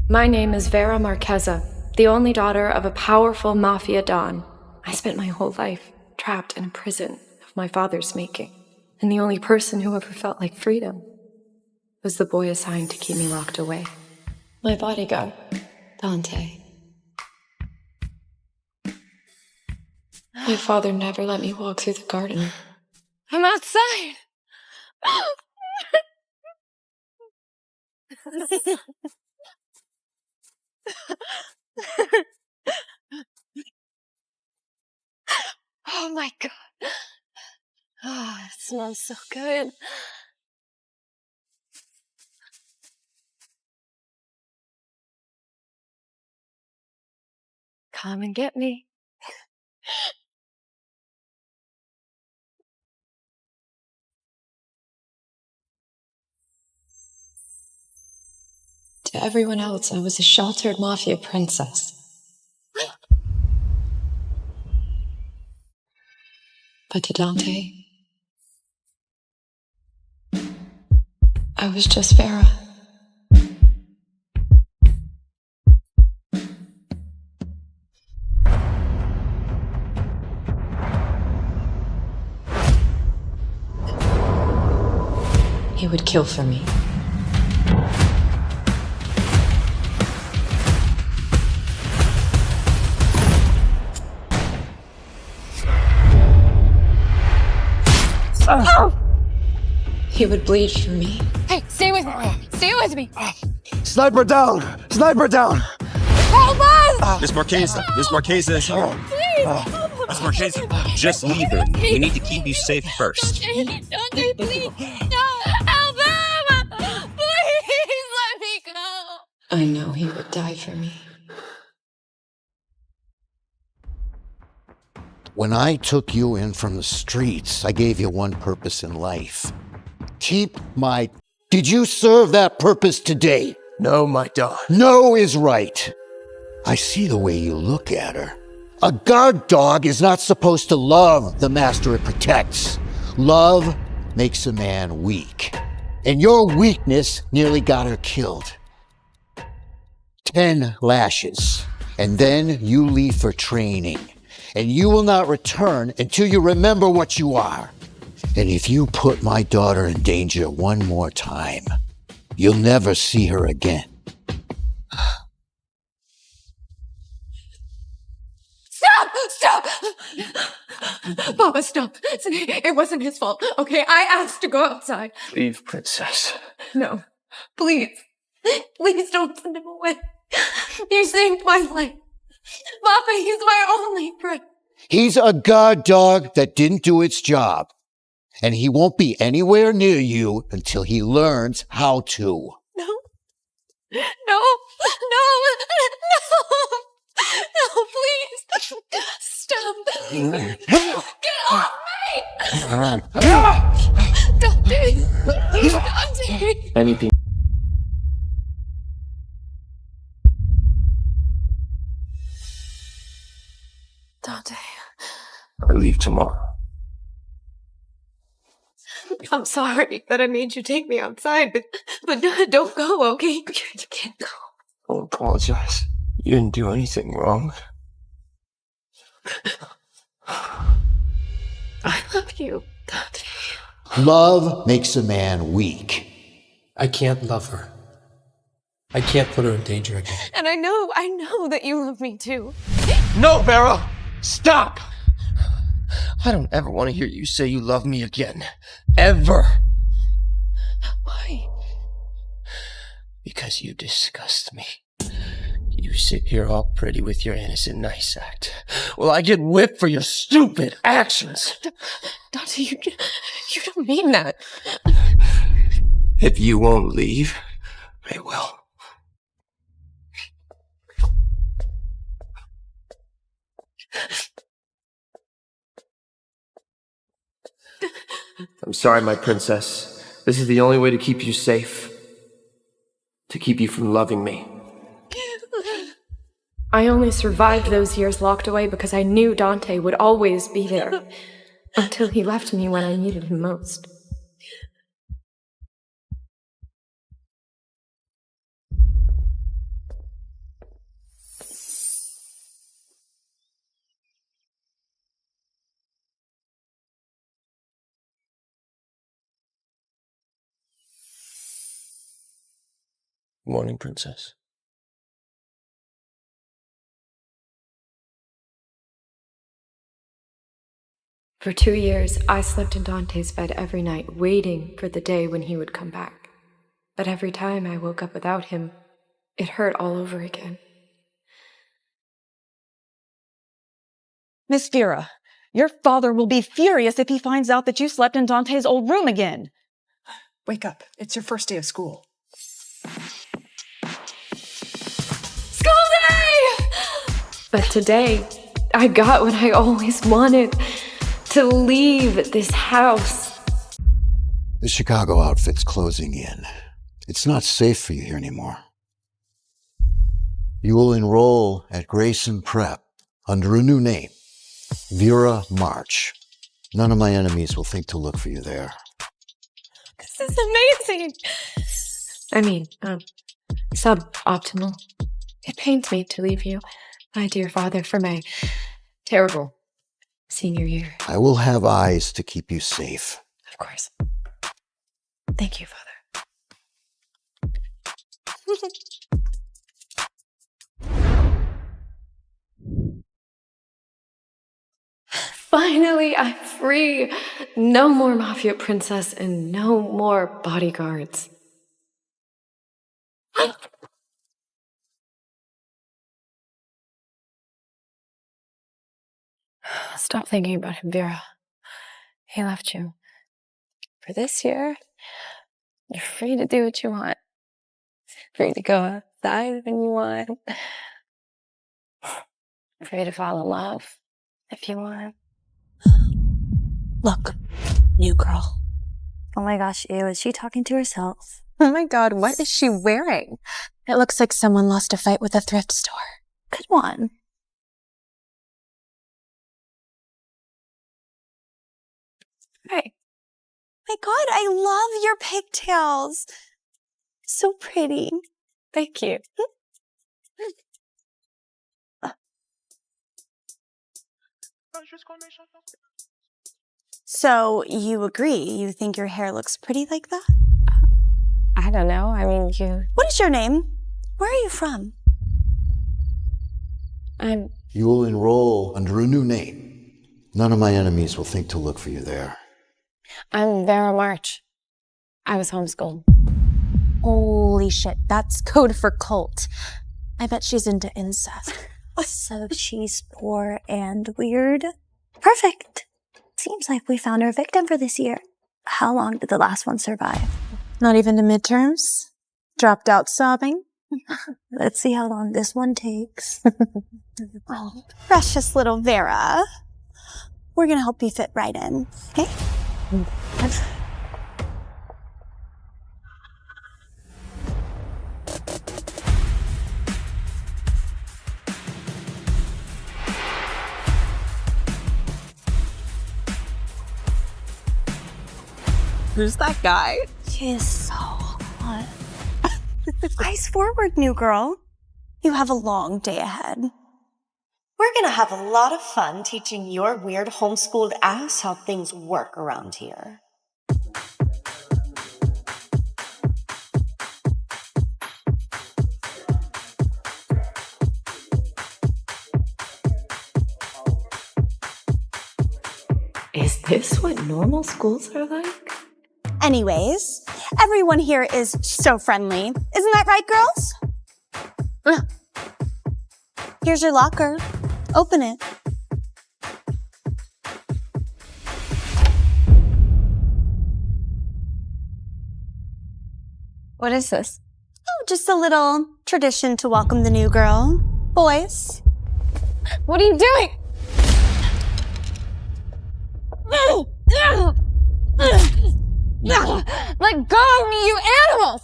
My name is Vera Marchesa, the only daughter of a powerful mafia don. I spent my whole life trapped in a prison of my father's making, and the only person who ever felt like freedom was the boy assigned to keep me locked away. My bodyguard, Dante. My father never let me walk through the garden. I'm outside! Oh my god. Oh, it smells so good. Come and get me. To everyone else, I was a sheltered mafia princess. But to Dante, I was just Vera. He would kill for me. He would bleed for me. Hey, stay with me! Stay with me! Sniper down! Sniper down! Help us! Miss Marchesa! Miss Marchesa is here. Please! Miss Marchesa, just leave her. We need to keep you safe first. Dante, please! No! Help him! Please let me go! I know he would die for me. When I took you in from the streets, I gave you one purpose in life. Keep my... Did you serve that purpose today? No, my dog. No is right. I see the way you look at her. A guard dog is not supposed to love the master it protects. Love makes a man weak. And your weakness nearly got her killed. 10 lashes. And then you leave for training. And you will not return until you remember what you are. And if you put my daughter in danger one more time, you'll never see her again. Stop! Papa, stop. It wasn't his fault, okay? I asked to go outside. Leave, princess. No. Please. Please don't send him away. You saved my life. Papa, he's my only friend. He's a guard dog that didn't do its job. And he won't be anywhere near you until he learns how to. No, please. Stop. Get off me. Dante. Anything. Dante. I leave tomorrow. I'm sorry that I made you take me outside, but don't go, okay? You can't go. Don't apologize. You didn't do anything wrong. I love you, Dante. Love makes a man weak. I can't love her. I can't put her in danger again. And I know that you love me too. No, Vera! Stop! I don't ever want to hear you say you love me again. Ever. Why? Because you disgust me. You sit here all pretty with your innocent nice act. Well, I get whipped for your stupid actions. Dante, you don't mean that. If you won't leave, I will. I'm sorry, my princess. This is the only way to keep you safe. To keep you from loving me. I only survived those years locked away because I knew Dante would always be there. Until he left me when I needed him most. Morning, Princess. For 2 years, I slept in Dante's bed every night, waiting for the day when he would come back. But every time I woke up without him, it hurt all over again. Miss Vera, your father will be furious if he finds out that you slept in Dante's old room again. Wake up. It's your first day of school. School day! But today, I got what I always wanted. To leave this house. The Chicago outfit's closing in. It's not safe for you here anymore. You will enroll at Grayson Prep under a new name, Vera March. None of my enemies will think to look for you there. This is amazing. I mean, suboptimal. It pains me to leave you, my dear father, for my terrible senior year. I will have eyes to keep you safe. Of course. Thank you, Father. Finally, I'm free. No more Mafia Princess and no more bodyguards. Stop thinking about him, Vera. He left you. For this year, you're free to do what you want. Free to go outside when you want. Free to fall in love if you want. Look, new girl. Oh my gosh, ew, is she talking to herself? Oh my god, what is she wearing? It looks like someone lost a fight with a thrift store. Good one. Hey. My god, I love your pigtails. So pretty. Thank you. So, you agree? You think your hair looks pretty like that? I don't know. I mean, you... What is your name? Where are you from? You will enroll under a new name. None of my enemies will think to look for you there. I'm Vera March. I was homeschooled. Holy shit, that's code for cult. I bet she's into incest. So she's poor and weird. Perfect. Seems like we found our victim for this year. How long did the last one survive? Not even to midterms? Dropped out sobbing? Let's see how long this one takes. Oh, precious little Vera. We're gonna help you fit right in, okay? Who's that guy? She is so hot. Eyes forward, new girl. You have a long day ahead. We're gonna have a lot of fun teaching your weird homeschooled ass how things work around here. Is this what normal schools are like? Anyways, everyone here is so friendly. Isn't that right, girls? Here's your locker. Open it. What is this? Oh, just a little tradition to welcome the new girl. Boys. What are you doing? Let go of me, you animals!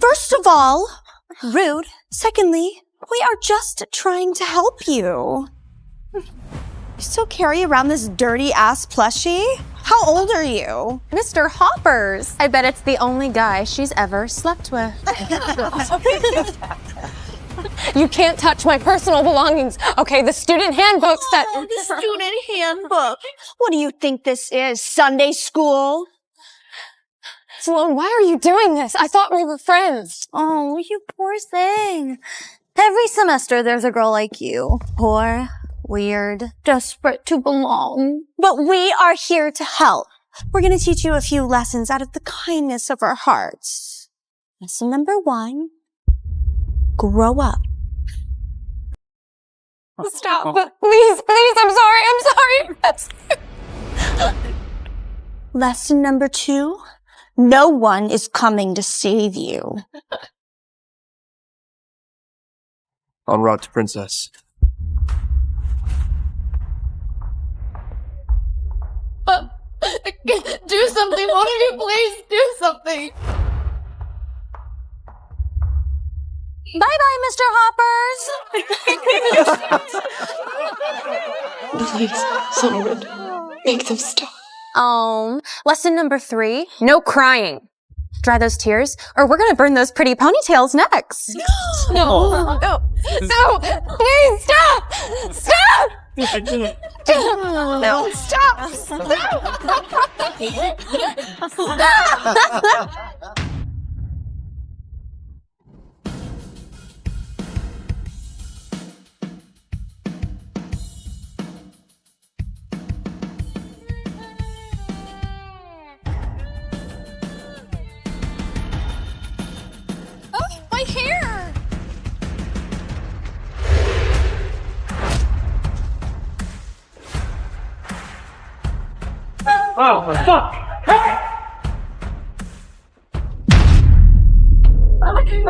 First of all, rude. Secondly, we are just trying to help you. You still carry around this dirty-ass plushie? How old are you? Mr. Hoppers. I bet it's the only guy she's ever slept with. You can't touch my personal belongings. Okay, the student handbook said... Oh, the student handbook. What do you think this is, Sunday school? Sloan, why are you doing this? I thought we were friends. Oh, you poor thing. Every semester there's a girl like you. Poor, weird, desperate to belong. But we are here to help. We're going to teach you a few lessons out of the kindness of our hearts. Lesson number 1, grow up. Stop. Please, I'm sorry. Lesson number 2, no one is coming to save you. En route to Princess. Do something. One of you, please do something. Bye-bye, Mr. Hoppers. Please, someone, make them stop. Lesson number 3, no crying. Dry those tears, or we're gonna burn those pretty ponytails next. No, please stop! Stop! No, stop! Oh, my hair! Oh, fuck! Oh my god!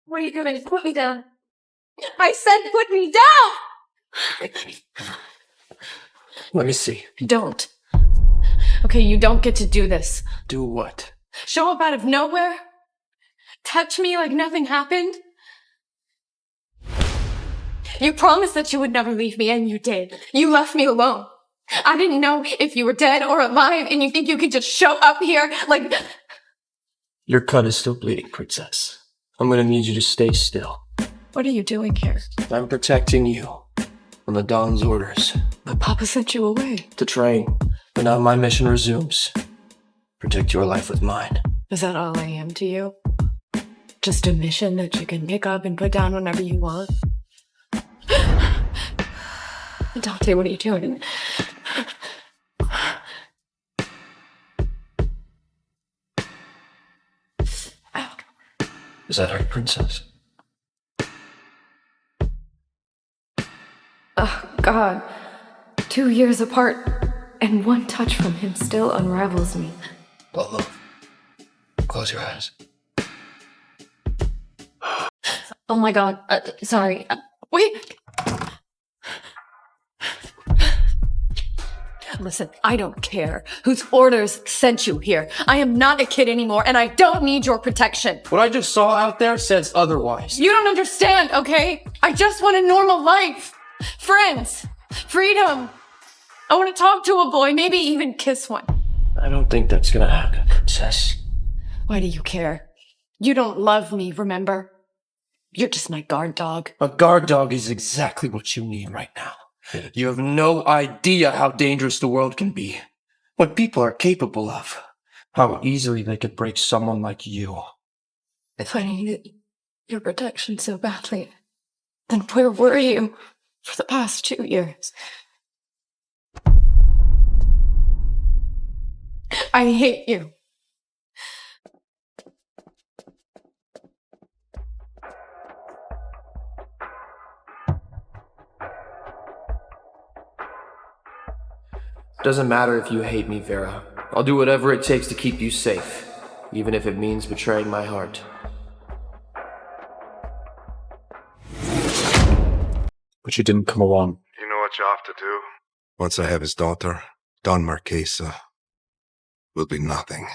What are you doing? Put me down. I said put me down! Let me see. Don't. Okay, you don't get to do this. Do what? Show up out of nowhere? Touch me like nothing happened? You promised that you would never leave me, and you did. You left me alone. I didn't know if you were dead or alive, and you think you could just show up here like... Your cut is still bleeding, Princess. I'm gonna need you to stay still. What are you doing here? I'm protecting you from the Don's orders. But Papa sent you away. To train. But now my mission resumes. Protect your life with mine. Is that all I am to you? Just a mission that you can pick up and put down whenever you want? Dante, what are you doing? Is that right, Princess? Oh, God. 2 years apart, and one touch from him still unravels me. Don't move. Close your eyes. Oh my God. Sorry. Wait. Listen, I don't care whose orders sent you here. I am not a kid anymore, and I don't need your protection. What I just saw out there says otherwise. You don't understand, okay? I just want a normal life. Friends. Freedom. I want to talk to a boy, maybe even kiss one. I don't think that's gonna happen, Princess. Why do you care? You don't love me, remember? You're just my guard dog. A guard dog is exactly what you need right now. You have no idea how dangerous the world can be. What people are capable of. How easily they could break someone like you. If I needed your protection so badly, then where were you for the past 2 years? I hate you. Doesn't matter if you hate me, Vera. I'll do whatever it takes to keep you safe, even if it means betraying my heart. But you didn't come along. You know what you have to do? Once I have his daughter, Don Marquesa will be nothing.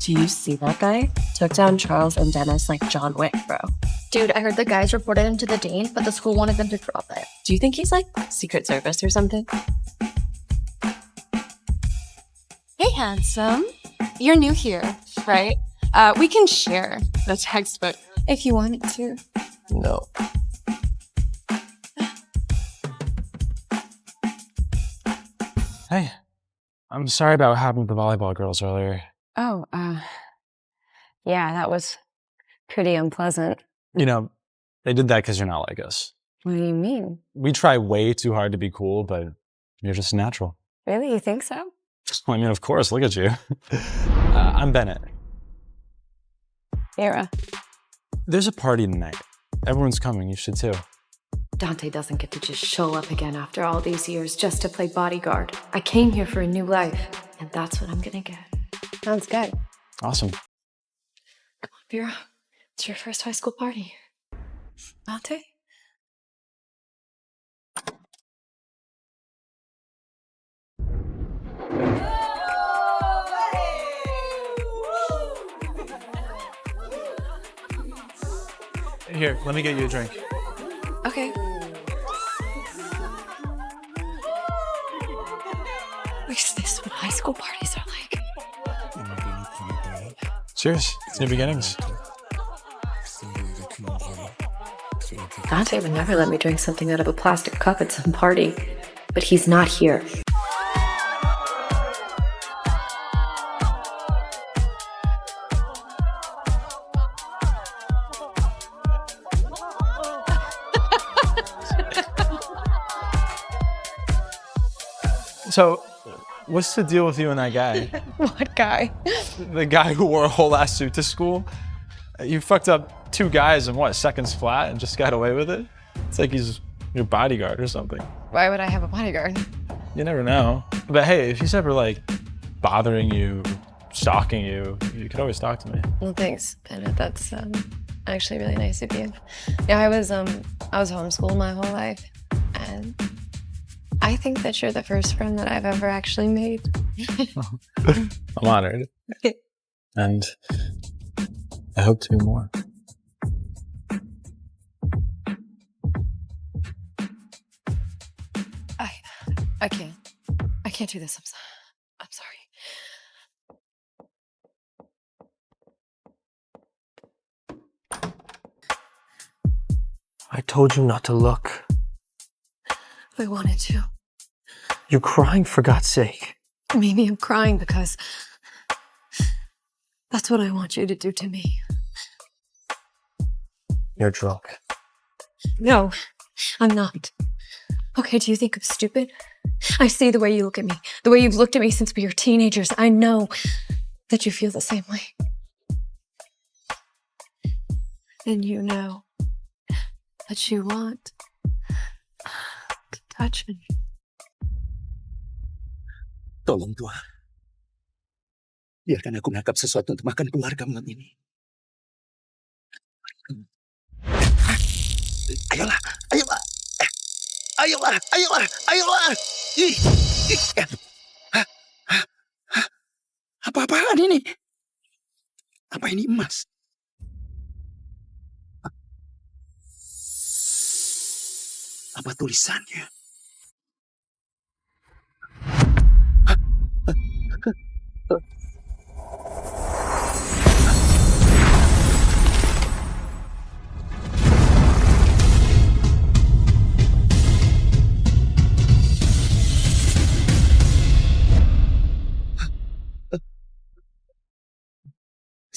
Do you see that guy? Took down Charles and Dennis like John Wick, bro. Dude, I heard the guys reported him to the dean, but the school wanted them to drop it. Do you think he's like Secret Service or something? Hey, handsome. You're new here, right? We can share the textbook if you wanted to. No. Hey, I'm sorry about what happened with the volleyball girls earlier. Oh, yeah, that was pretty unpleasant. You know, they did that because you're not like us. What do you mean? We try way too hard to be cool, but you're just natural. Really? You think so? I mean, of course, look at you. I'm Bennett. Vera. There's a party tonight. Everyone's coming, you should too. Dante doesn't get to just show up again after all these years just to play bodyguard. I came here for a new life, and that's what I'm gonna get. Sounds good. Awesome. Come on, Vera. It's your first high school party. Dante? Here, let me get you a drink. Okay. Is this what high school parties are like? Cheers. It's new beginnings. Dante would never let me drink something out of a plastic cup at some party, but he's not here. So, what's the deal with you and that guy? What guy? The guy who wore a whole ass suit to school? You fucked up 2 guys in what, seconds flat and just got away with it? It's like he's your bodyguard or something. Why would I have a bodyguard? You never know. But hey, if he's ever like bothering you, stalking you, you could always talk to me. Well, thanks, Bennett. That's actually really nice of you. Yeah, I was homeschooled my whole life, and I think that you're the first friend that I've ever actually made. I'm honored. And I hope to be more. I can't do this. I'm sorry. I told you not to look. I wanted to. You're crying for God's sake. Maybe I'm crying because that's what I want you to do to me. You're drunk. No, I'm not. Okay, do you think I'm stupid? I see the way you look at me, the way you've looked at me since we were teenagers. I know that you feel the same way. And you know that you want to touch me. Tolong Tuhan, biarkan aku menangkap sesuatu untuk makan keluarga malam ini. Ayolah, ayolah, ayolah, ayolah, ayolah. Apa-apaan ini? Apa ini emas? Apa tulisannya?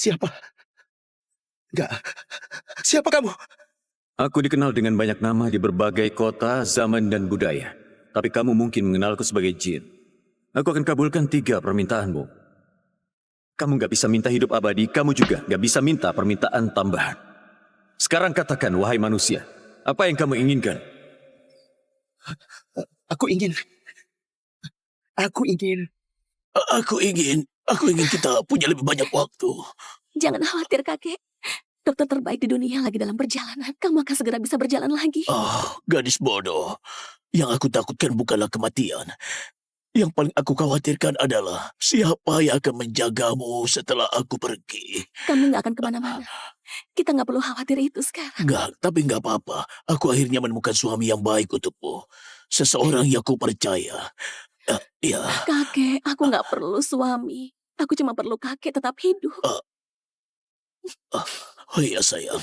Siapa? Enggak. Siapa kamu? Aku dikenal dengan banyak nama di berbagai kota, zaman, dan budaya. Tapi kamu mungkin mengenalku sebagai Jin. Aku akan kabulkan 3 permintaanmu. Kamu gak bisa minta hidup abadi, kamu juga gak bisa minta permintaan tambahan. Sekarang katakan, wahai manusia, apa yang kamu inginkan? Aku ingin kita punya lebih banyak waktu. Jangan khawatir, kakek. Dokter terbaik di dunia lagi dalam perjalanan. Kamu akan segera bisa berjalan lagi. Gadis bodoh. Yang aku takutkan bukanlah kematian. Yang paling aku khawatirkan adalah siapa yang akan menjagamu setelah aku pergi. Kamu nggak akan kemana-mana. Kita nggak perlu khawatir itu sekarang. Enggak, tapi enggak apa-apa. Aku akhirnya menemukan suami yang baik untukmu. Seseorang yang ku percaya. Ya. Kakek, aku nggak perlu suami. Aku cuma perlu kakek tetap hidup. Oh iya sayang.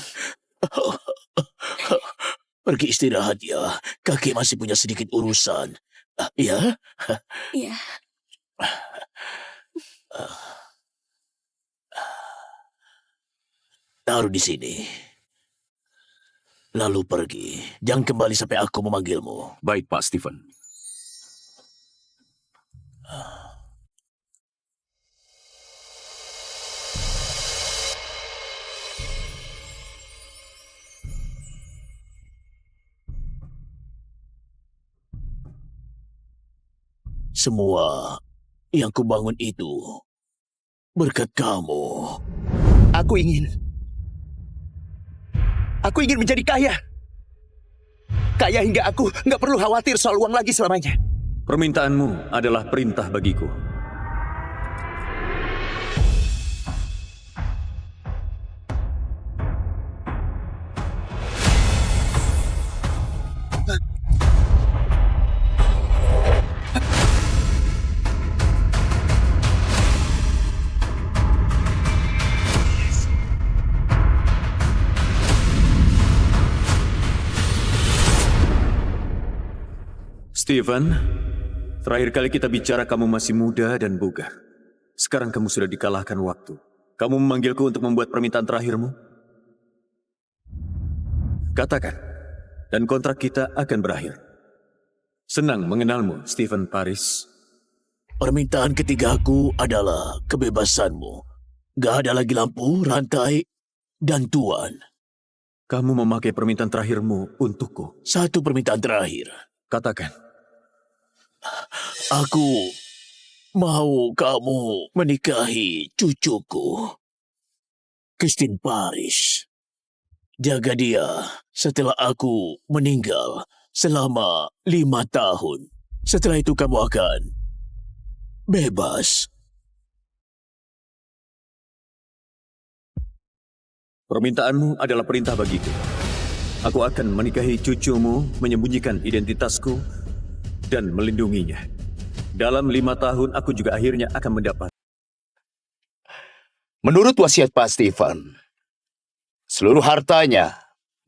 Pergi istirahat ya. Kakek masih punya sedikit urusan. Ya? Iya. Taruh di sini. Lalu pergi. Jangan kembali sampai aku memanggilmu. Baik, Pak Stephen. Semua yang kubangun itu berkat kamu. Aku ingin menjadi kaya. Kaya hingga aku nggak perlu khawatir soal uang lagi selamanya. Permintaanmu adalah perintah bagiku. Stephen, terakhir kali kita bicara kamu masih muda dan bugar. Sekarang kamu sudah dikalahkan waktu. Kamu memanggilku untuk membuat permintaan terakhirmu? Katakan, dan kontrak kita akan berakhir. Senang mengenalmu, Stephen Paris. Permintaan ketigaku adalah kebebasanmu. Gak ada lagi lampu, rantai, dan tuan. Kamu memakai permintaan terakhirmu untukku. Satu permintaan terakhir. Katakan. Aku mau kamu menikahi cucuku, Christine Paris. Jaga dia setelah aku meninggal selama 5 tahun. Setelah itu kamu akan bebas. Permintaanmu adalah perintah bagiku. Aku akan menikahi cucumu, menyembunyikan identitasku, dan melindunginya. Dalam 5 tahun, aku juga akhirnya akan mendapat. Menurut wasiat Pak Stephen, seluruh hartanya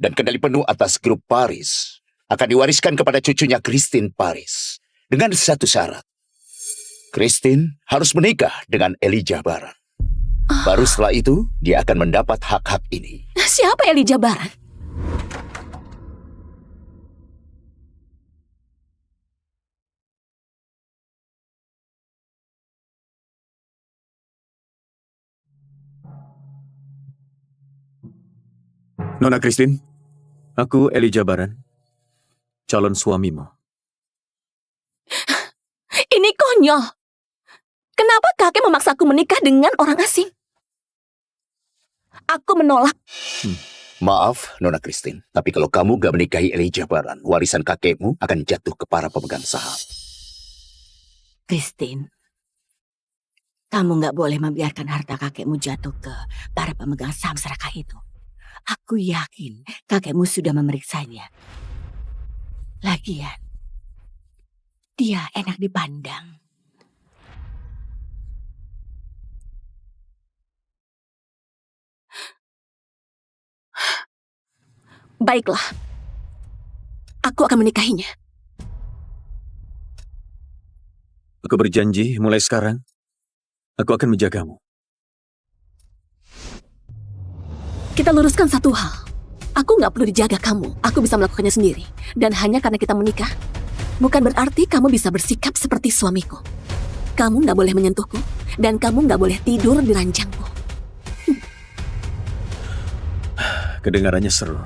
dan kendali penuh atas grup Paris akan diwariskan kepada cucunya Christine Paris dengan satu syarat. Christine harus menikah dengan Elijah Baran. Baru setelah itu, dia akan mendapat hak-hak ini. Siapa Elijah Baran? Nona Christine, aku Elijah Baran, calon suamimu. Ini konyol. Kenapa kakek memaksaku menikah dengan orang asing? Aku menolak. Maaf, Nona Christine, tapi kalau kamu gak menikahi Elijah Baran, warisan kakekmu akan jatuh ke para pemegang saham. Christine, kamu nggak boleh membiarkan harta kakekmu jatuh ke para pemegang saham serakah itu. Aku yakin kakekmu sudah memeriksanya. Lagian, dia enak dipandang. Baiklah, aku akan menikahinya. Aku berjanji mulai sekarang, aku akan menjagamu. Kita luruskan satu hal. Aku nggak perlu dijaga kamu. Aku bisa melakukannya sendiri. Dan hanya karena kita menikah, bukan berarti kamu bisa bersikap seperti suamiku. Kamu nggak boleh menyentuhku, dan kamu nggak boleh tidur di ranjangku. Kedengarannya seru.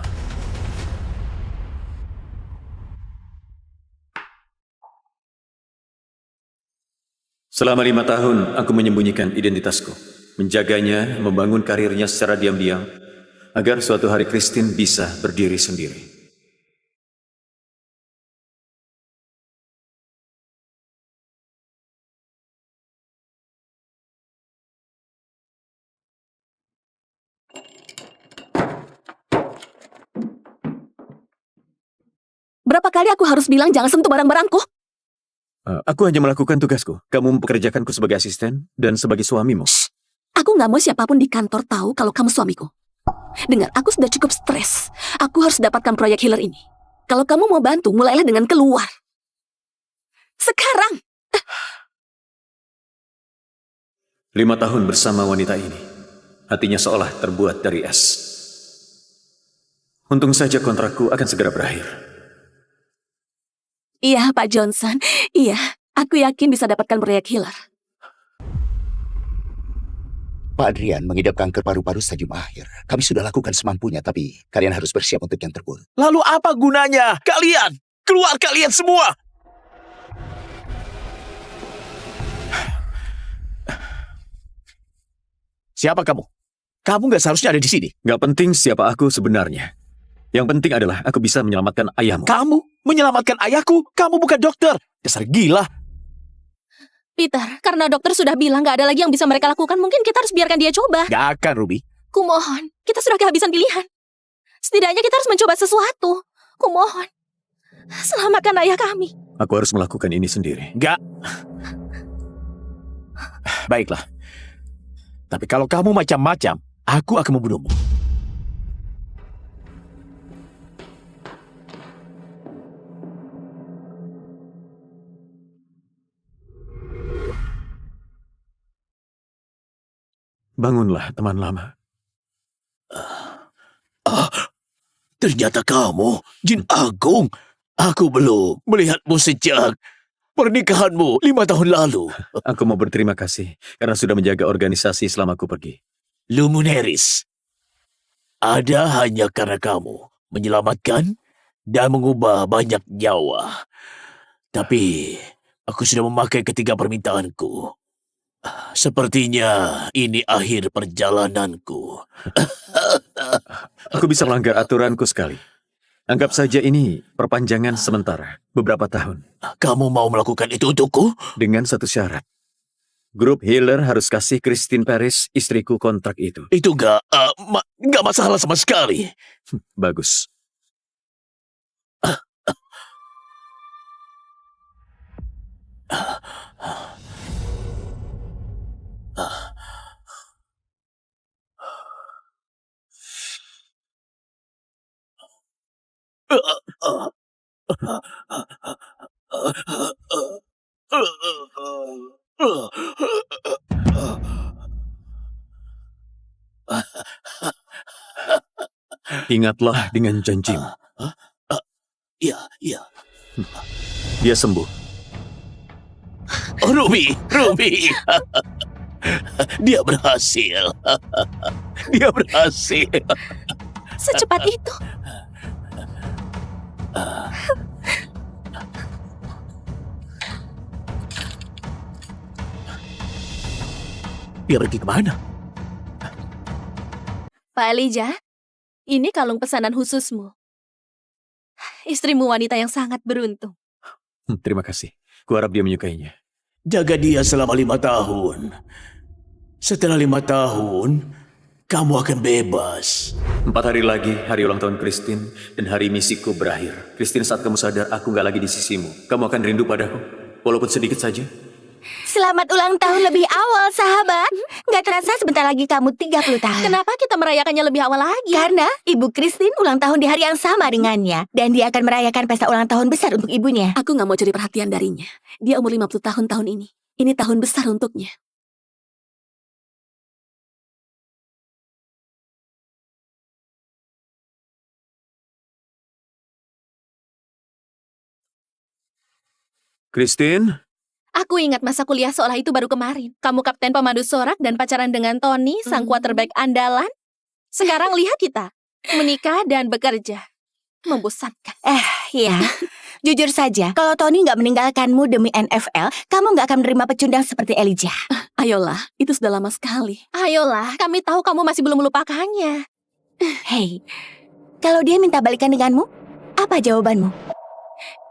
Selama 5 tahun, aku menyembunyikan identitasku. Menjaganya, membangun karirnya secara diam-diam, agar suatu hari Christine bisa berdiri sendiri. Berapa kali aku harus bilang jangan sentuh barang-barangku? Aku hanya melakukan tugasku. Kamu mempekerjakanku sebagai asisten dan sebagai suamimu. Aku nggak mau siapapun di kantor tahu kalau kamu suamiku. Dengar, aku sudah cukup stres. Aku harus dapatkan proyek healer ini. Kalau kamu mau bantu, mulailah dengan keluar. Sekarang! 5 tahun bersama wanita ini. Hatinya seolah terbuat dari es. Untung saja kontrakku akan segera berakhir. Iya, Pak Johnson. Iya, aku yakin bisa dapatkan proyek healer. Pak Adrian mengidap kanker paru-paru stadium akhir. Kami sudah lakukan semampunya, tapi kalian harus bersiap untuk yang terburuk. Lalu apa gunanya? Kalian! Keluar kalian semua! Siapa kamu? Kamu nggak seharusnya ada di sini. Nggak penting siapa aku sebenarnya. Yang penting adalah aku bisa menyelamatkan ayahmu. Kamu menyelamatkan ayahku? Kamu bukan dokter. Dasar gila. Peter, karena dokter sudah bilang nggak ada lagi yang bisa mereka lakukan, mungkin kita harus biarkan dia coba. Gak akan, Ruby. Kumohon, kita sudah kehabisan pilihan. Setidaknya kita harus mencoba sesuatu. Kumohon, selamatkan ayah kami. Aku harus melakukan ini sendiri. Gak. Baiklah. Tapi kalau kamu macam-macam, aku akan membunuhmu. Bangunlah, teman lama. Ternyata kamu, Jin Agung. Aku belum melihatmu sejak pernikahanmu 5 tahun lalu. Aku mau berterima kasih karena sudah menjaga organisasi selama aku pergi. Luminaris. Ada hanya karena kamu menyelamatkan dan mengubah banyak nyawa. Tapi aku sudah memakai ketiga permintaanku. Sepertinya ini akhir perjalananku. Aku bisa melanggar aturanku sekali. Anggap saja ini perpanjangan sementara, beberapa tahun. Kamu mau melakukan itu untukku? Dengan satu syarat. Grup healer harus kasih Christine Paris, istriku, kontrak itu. Itu nggak masalah sama sekali. Bagus. Ingatlah dengan janjimu. Iya. Dia sembuh. Oh, Ruby. Dia berhasil. Dia berhasil. Secepat itu. Dia pergi kemana? Pak Elijah, ini kalung pesanan khususmu. Istrimu wanita yang sangat beruntung. Terima kasih. Kuharap dia menyukainya. Jaga dia selama 5 tahun. Setelah 5 tahun, kamu akan bebas. 4 hari lagi, hari ulang tahun Christine, dan hari misiku berakhir. Christine, saat kamu sadar aku gak lagi di sisimu, kamu akan rindu padaku, walaupun sedikit saja. Selamat ulang tahun lebih awal, sahabat. Gak terasa sebentar lagi kamu 30 tahun. Kenapa kita merayakannya lebih awal lagi? Karena Ibu Christine ulang tahun di hari yang sama dengannya. Dan dia akan merayakan pesta ulang tahun besar untuk ibunya. Aku gak mau curi perhatian darinya. Dia umur 50 tahun ini. Ini tahun besar untuknya. Christine? Aku ingat masa kuliah seolah itu baru kemarin. Kamu kapten pemandu sorak dan pacaran dengan Tony, sang quarterback andalan. Sekarang lihat kita, menikah dan bekerja. Membosankan. Iya. Jujur saja, kalau Tony nggak meninggalkanmu demi NFL, kamu nggak akan menerima pecundang seperti Elijah. Ayolah, itu sudah lama sekali. Ayolah, kami tahu kamu masih belum melupakannya. Hei, kalau dia minta balikan denganmu, apa jawabanmu?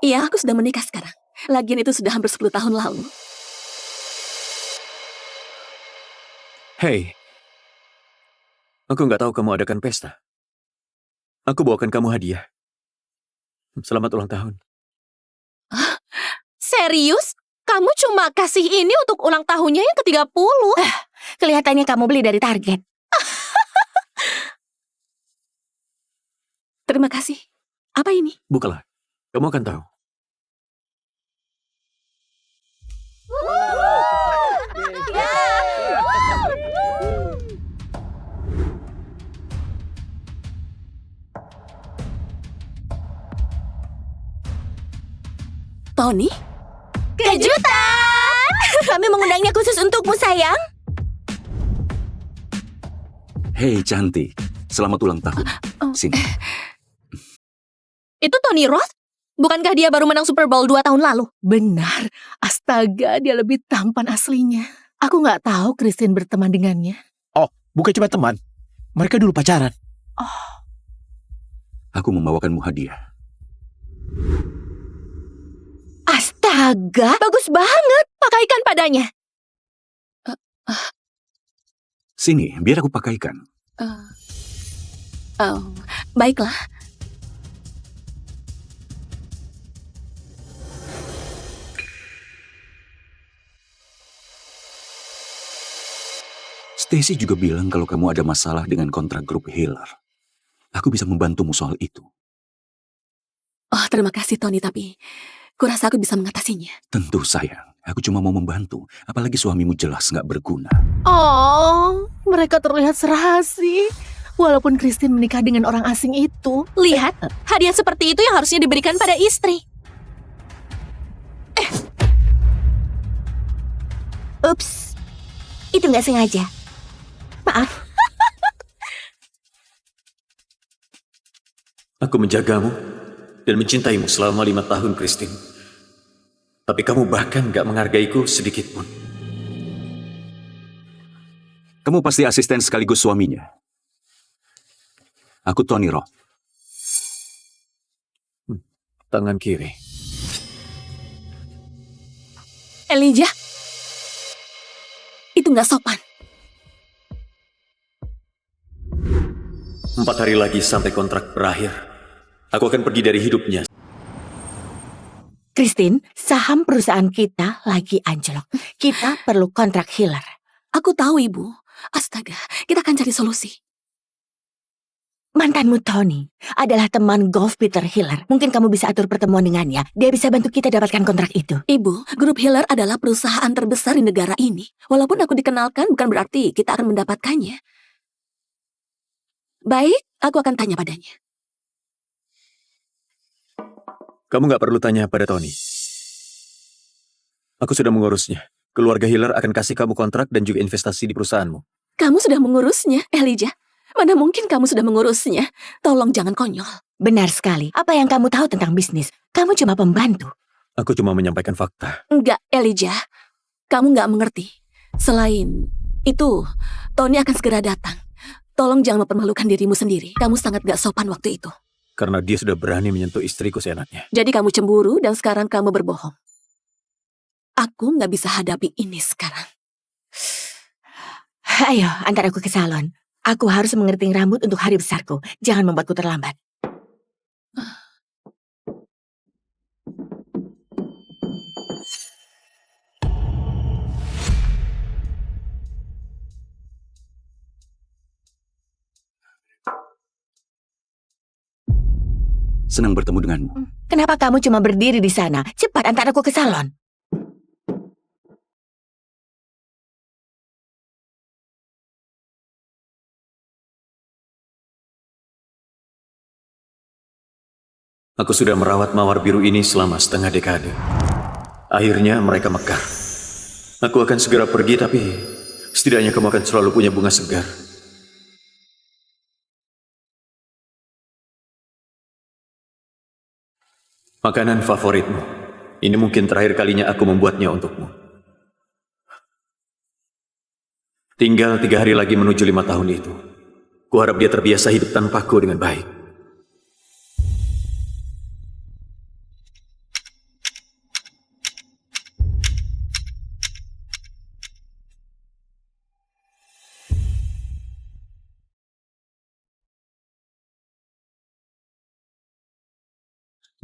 Iya, aku sudah menikah sekarang. Lagian itu sudah hampir 10 tahun lalu. Hei, aku nggak tahu kamu adakan pesta. Aku bawakan kamu hadiah. Selamat ulang tahun. Serius? Kamu cuma kasih ini untuk ulang tahunnya yang ke-30? Kelihatannya kamu beli dari Target. Terima kasih. Apa ini? Bukalah. Kamu akan tahu. Tony? Kejutan! Kami mengundangnya khusus untukmu, sayang. Hei cantik, selamat ulang tahun. Sini. Itu Tony Roth? Bukankah dia baru menang Super Bowl 2 tahun lalu? Benar. Astaga, dia lebih tampan aslinya. Aku nggak tahu Christine berteman dengannya. Oh, bukan cuma teman. Mereka dulu pacaran. Aku membawakanmu hadiah. Astaga, bagus banget. Pakaikan padanya. Sini, biar aku pakaikan. Baiklah. Stacy juga bilang kalau kamu ada masalah dengan kontrak grup Healer. Aku bisa membantumu soal itu. Oh, terima kasih Tony, tapi kurasa aku bisa mengatasinya. Tentu sayang, aku cuma mau membantu. Apalagi suamimu jelas nggak berguna. Oh, mereka terlihat serasi. Walaupun Christine menikah dengan orang asing itu. Lihat, hadiah seperti itu yang harusnya diberikan pada istri. Ups, itu nggak sengaja. Maaf. Aku menjagamu dan mencintaimu selama 5 tahun, Christine. Tapi kamu bahkan gak menghargaiku sedikit pun. Kamu pasti asisten sekaligus suaminya. Aku Tony Roth. Tangan kiri. Elijah, itu nggak sopan. 4 hari lagi sampai kontrak berakhir. Aku akan pergi dari hidupnya. Christine, saham perusahaan kita lagi anjlok. Kita perlu kontrak Healer. Aku tahu, Ibu. Astaga, kita akan cari solusi. Mantanmu Tony adalah teman golf Peter Healer. Mungkin kamu bisa atur pertemuan dengannya. Dia bisa bantu kita dapatkan kontrak itu. Ibu, grup Healer adalah perusahaan terbesar di negara ini. Walaupun aku dikenalkan, bukan berarti kita akan mendapatkannya. Baik, aku akan tanya padanya. Kamu gak perlu tanya pada Tony. Aku sudah mengurusnya. Keluarga Healer akan kasih kamu kontrak dan juga investasi di perusahaanmu. Kamu sudah mengurusnya, Elijah. Mana mungkin kamu sudah mengurusnya? Tolong jangan konyol. Benar sekali. Apa yang kamu tahu tentang bisnis? Kamu cuma pembantu. Aku cuma menyampaikan fakta. Enggak, Elijah. Kamu nggak mengerti. Selain itu, Tony akan segera datang. Tolong jangan mempermalukan dirimu sendiri. Kamu sangat gak sopan waktu itu. Karena dia sudah berani menyentuh istriku seenaknya. Jadi kamu cemburu dan sekarang kamu berbohong. Aku nggak bisa hadapi ini sekarang. Ayo, antar aku ke salon. Aku harus mengeriting rambut untuk hari besarku. Jangan membuatku terlambat. Senang bertemu denganmu. Kenapa kamu cuma berdiri di sana? Cepat antar aku ke salon. Aku sudah merawat mawar biru ini selama setengah dekade. Akhirnya mereka mekar. Aku akan segera pergi, tapi setidaknya kamu akan selalu punya bunga segar. Makanan favoritmu. Ini mungkin terakhir kalinya aku membuatnya untukmu. Tinggal 3 hari lagi menuju 5 tahun itu. Kuharap dia terbiasa hidup tanpaku dengan baik.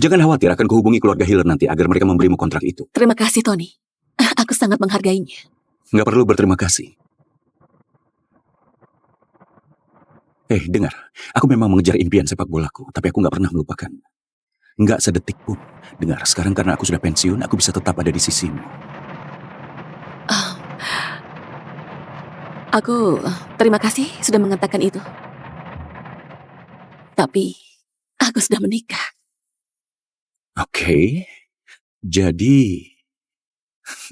Jangan khawatir, akan kuhubungi keluarga Hiller nanti agar mereka memberimu kontrak itu. Terima kasih, Tony. Aku sangat menghargainya. Nggak perlu berterima kasih. Dengar. Aku memang mengejar impian sepak bolaku, tapi aku nggak pernah melupakan. Nggak sedetik pun. Dengar, sekarang karena aku sudah pensiun, aku bisa tetap ada di sisimu. Aku terima kasih sudah mengatakan itu. Tapi, aku sudah menikah. Oke. Jadi,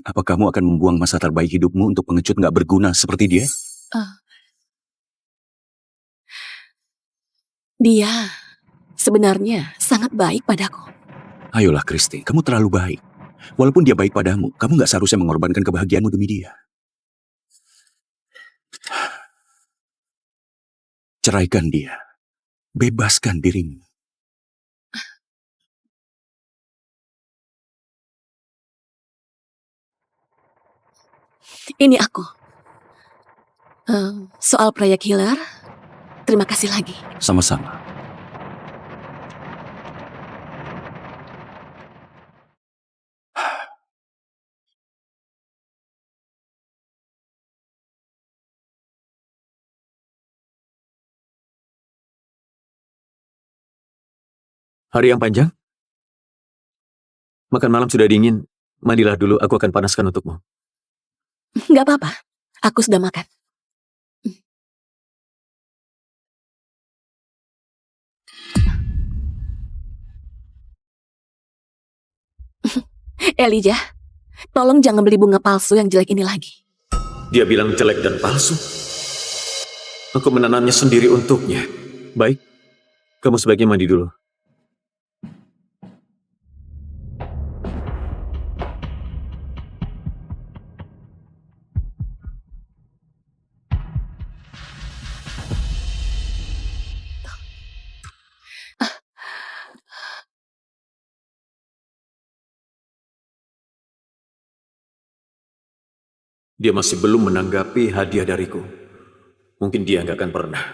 apa kamu akan membuang masa terbaik hidupmu untuk pengecut nggak berguna seperti dia? Dia sebenarnya sangat baik padaku. Ayolah, Christine, kamu terlalu baik. Walaupun dia baik padamu, kamu nggak seharusnya mengorbankan kebahagiaanmu demi dia. Ceraikan dia. Bebaskan dirimu. Ini aku. Soal proyek Hiller, terima kasih lagi. Sama-sama. Hari yang panjang? Makan malam sudah dingin. Mandilah dulu, aku akan panaskan untukmu. Nggak apa-apa, aku sudah makan. Elijah, tolong jangan beli bunga palsu yang jelek ini lagi. Dia bilang jelek dan palsu. Aku menanamnya sendiri untuknya. Baik, kamu sebaiknya mandi dulu. Dia masih belum menanggapi hadiah dariku. Mungkin dia nggak akan pernah.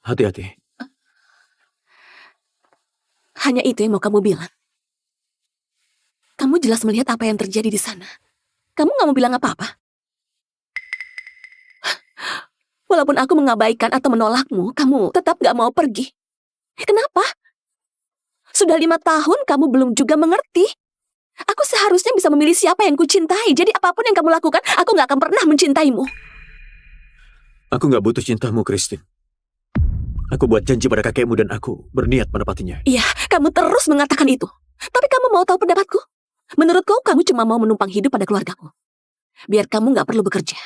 Hati-hati. Hanya itu yang mau kamu bilang. Kamu jelas melihat apa yang terjadi di sana. Kamu nggak mau bilang apa-apa. Walaupun aku mengabaikan atau menolakmu, kamu tetap nggak mau pergi. Kenapa? Sudah 5 tahun kamu belum juga mengerti. Aku seharusnya bisa memilih siapa yang kucintai. Jadi apapun yang kamu lakukan, aku nggak akan pernah mencintaimu. Aku nggak butuh cintamu, Christine. Aku buat janji pada kakekmu dan aku berniat menepatinya. Iya, kamu terus mengatakan itu. Tapi kamu mau tahu pendapatku? Menurutku, kamu cuma mau menumpang hidup pada keluargaku. Biar kamu nggak perlu bekerja.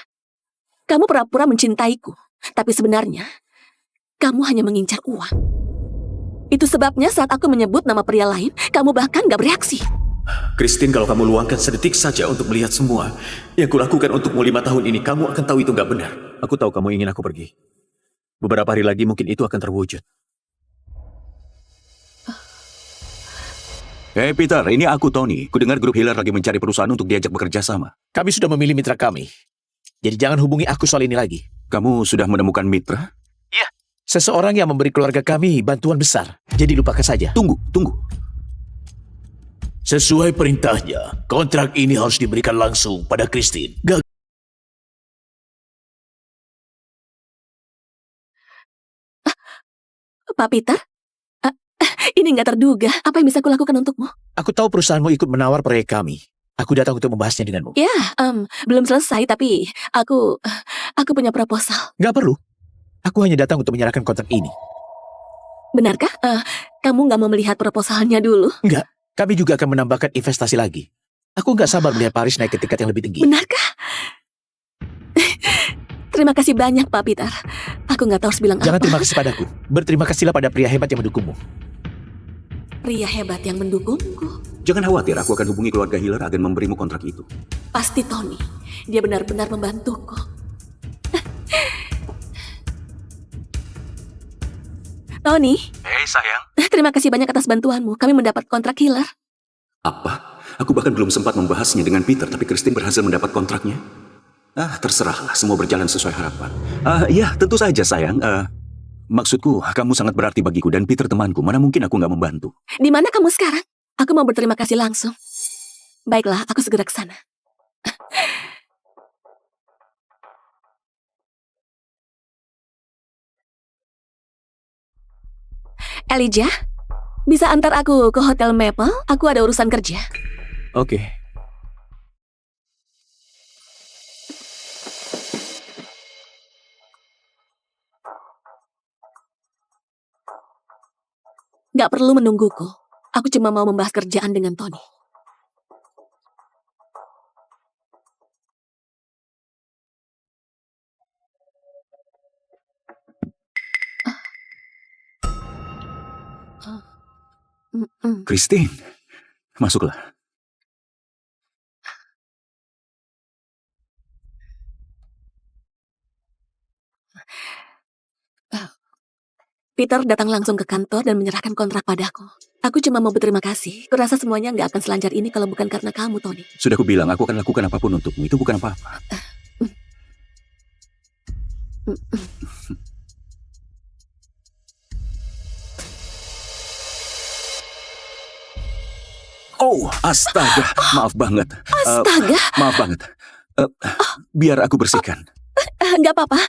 Kamu pura-pura mencintaiku. Tapi sebenarnya, kamu hanya mengincar uang. Itu sebabnya saat aku menyebut nama pria lain, kamu bahkan nggak bereaksi. Christine, kalau kamu luangkan sedetik saja untuk melihat semua yang kulakukan untukmu 5 tahun ini, kamu akan tahu itu nggak benar. Aku tahu kamu ingin aku pergi. Beberapa hari lagi mungkin itu akan terwujud. Peter, ini aku Tony. Kudengar grup Hiller lagi mencari perusahaan untuk diajak bekerja sama. Kami sudah memilih mitra kami. Jadi jangan hubungi aku soal ini lagi. Kamu sudah menemukan mitra? Iya. Seseorang yang memberi keluarga kami bantuan besar. Jadi lupakan saja. Tunggu. Sesuai perintahnya, kontrak ini harus diberikan langsung pada Christine. Pak Peter, ini nggak terduga. Apa yang bisa kulakukan untukmu? Aku tahu perusahaanmu ikut menawar proyek kami. Aku datang untuk membahasnya denganmu. Ya, belum selesai, tapi aku punya proposal. Nggak perlu. Aku hanya datang untuk menyerahkan kontrak ini. Benarkah? Kamu nggak mau melihat proposalnya dulu? Nggak. Kami juga akan menambahkan investasi lagi. Aku nggak sabar melihat Paris naik ke tingkat yang lebih tinggi. Benarkah? Terima kasih banyak, Pak Peter. Aku nggak tahu harus bilang Jangan apa. terima kasih padaku. Berterima kasihlah pada pria hebat yang mendukungmu. Pria hebat yang mendukungku? Jangan khawatir, aku akan hubungi keluarga Hiller agar memberimu kontrak itu. Pasti Tony. Dia benar-benar membantuku. Tony. Hei sayang. Terima kasih banyak atas bantuanmu. Kami mendapat kontrak Hiller. Apa? Aku bahkan belum sempat membahasnya dengan Peter, tapi Christine berhasil mendapat kontraknya. Terserahlah, semua berjalan sesuai harapan. Ya, tentu saja sayang. Maksudku, kamu sangat berarti bagiku dan Peter temanku. Mana mungkin aku nggak membantu? Di mana kamu sekarang? Aku mau berterima kasih langsung. Baiklah, aku segera ke sana. Elijah, bisa antar aku ke Hotel Maple? Aku ada urusan kerja. Oke. Gak perlu menungguku. Aku cuma mau membahas kerjaan dengan Tony. Christine, masuklah. Peter datang langsung ke kantor dan menyerahkan kontrak padaku. Aku cuma mau berterima kasih. Kurasa semuanya nggak akan selancar ini kalau bukan karena kamu, Tony. Sudah aku bilang, aku akan lakukan apapun untukmu. Itu bukan apa-apa. Oh, astaga. Maaf banget. Astaga. Maaf banget. Biar aku bersihkan. Nggak apa-apa.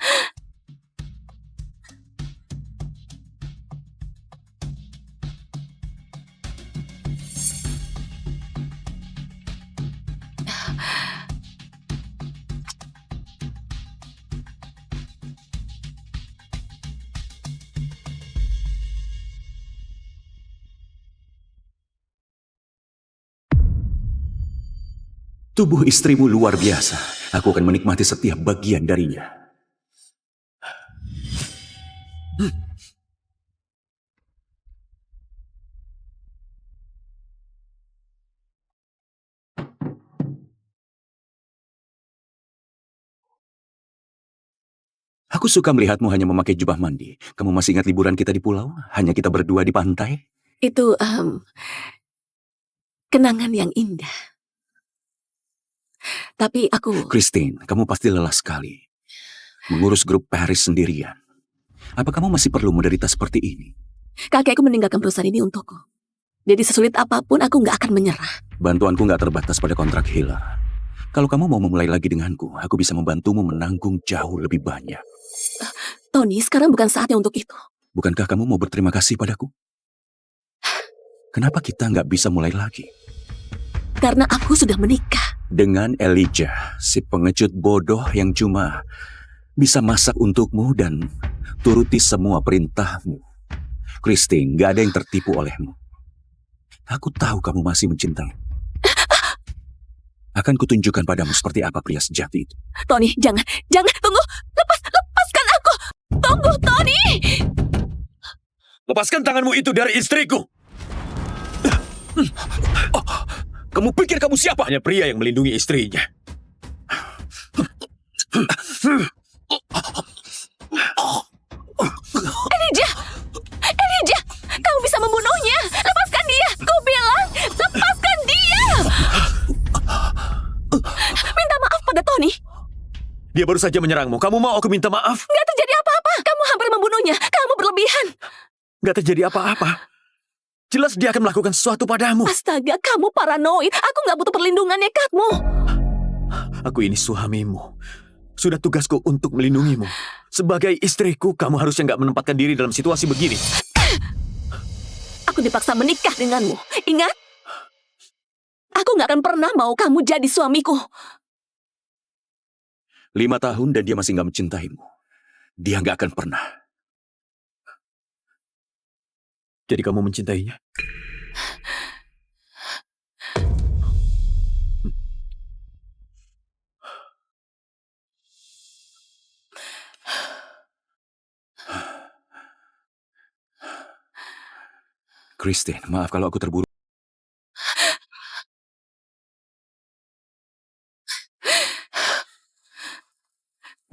Tubuh istrimu luar biasa. Aku akan menikmati setiap bagian darinya. Aku suka melihatmu hanya memakai jubah mandi. Kamu masih ingat liburan kita di pulau? Hanya kita berdua di pantai? Itu kenangan yang indah. Tapi aku... Christine, kamu pasti lelah sekali. Mengurus grup Paris sendirian. Apa kamu masih perlu menderita seperti ini? Kakekku meninggalkan perusahaan ini untukku. Jadi sesulit apapun aku nggak akan menyerah. Bantuanku nggak terbatas pada kontrak Hiller. Kalau kamu mau memulai lagi denganku, aku bisa membantumu menanggung jauh lebih banyak. Tony, sekarang bukan saatnya untuk itu. Bukankah kamu mau berterima kasih padaku? Kenapa kita nggak bisa mulai lagi? Karena aku sudah menikah. Dengan Elijah, si pengecut bodoh yang cuma bisa masak untukmu dan turuti semua perintahmu. Christine, gak ada yang tertipu olehmu. Aku tahu kamu masih mencintai. Akan kutunjukkan padamu seperti apa pria sejati itu. Tony, jangan, tunggu. Lepaskan aku. Tunggu, Tony. Lepaskan tanganmu itu dari istriku. Kamu pikir kamu siapa? Hanya pria yang melindungi istrinya. Elijah, kamu bisa membunuhnya. Lepaskan dia. Kau bilang, lepaskan dia. Minta maaf pada Tony. Dia baru saja menyerangmu. Kamu mau aku minta maaf? Gak terjadi apa-apa. Kamu hampir membunuhnya. Kamu berlebihan. Gak terjadi apa-apa. Jelas dia akan melakukan sesuatu padamu. Astaga, kamu paranoid. Aku gak butuh perlindungan nekatmu. Aku ini suamimu. Sudah tugasku untuk melindungimu. Sebagai istriku, kamu harusnya gak menempatkan diri dalam situasi begini. Aku dipaksa menikah denganmu. Ingat? Aku gak akan pernah mau kamu jadi suamiku. 5 tahun dan dia masih gak mencintaimu. Dia gak akan pernah. Jadi kamu mencintainya? Christine, maaf kalau aku terburu.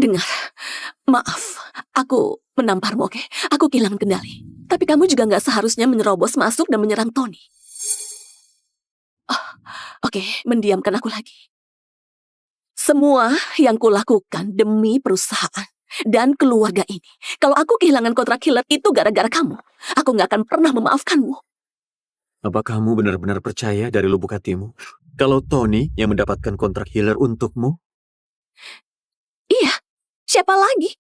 Dengar, maaf, aku menamparmu, oke? Aku kehilangan kendali. Tapi kamu juga nggak seharusnya menyerobos masuk dan menyerang Tony. Oke, mendiamkan aku lagi. Semua yang kulakukan demi perusahaan dan keluarga ini. Kalau aku kehilangan kontrak Hilliard itu gara-gara kamu. Aku nggak akan pernah memaafkanmu. Apa kamu benar-benar percaya dari lubuk hatimu kalau Tony yang mendapatkan kontrak Hilliard untukmu? Iya, siapa lagi?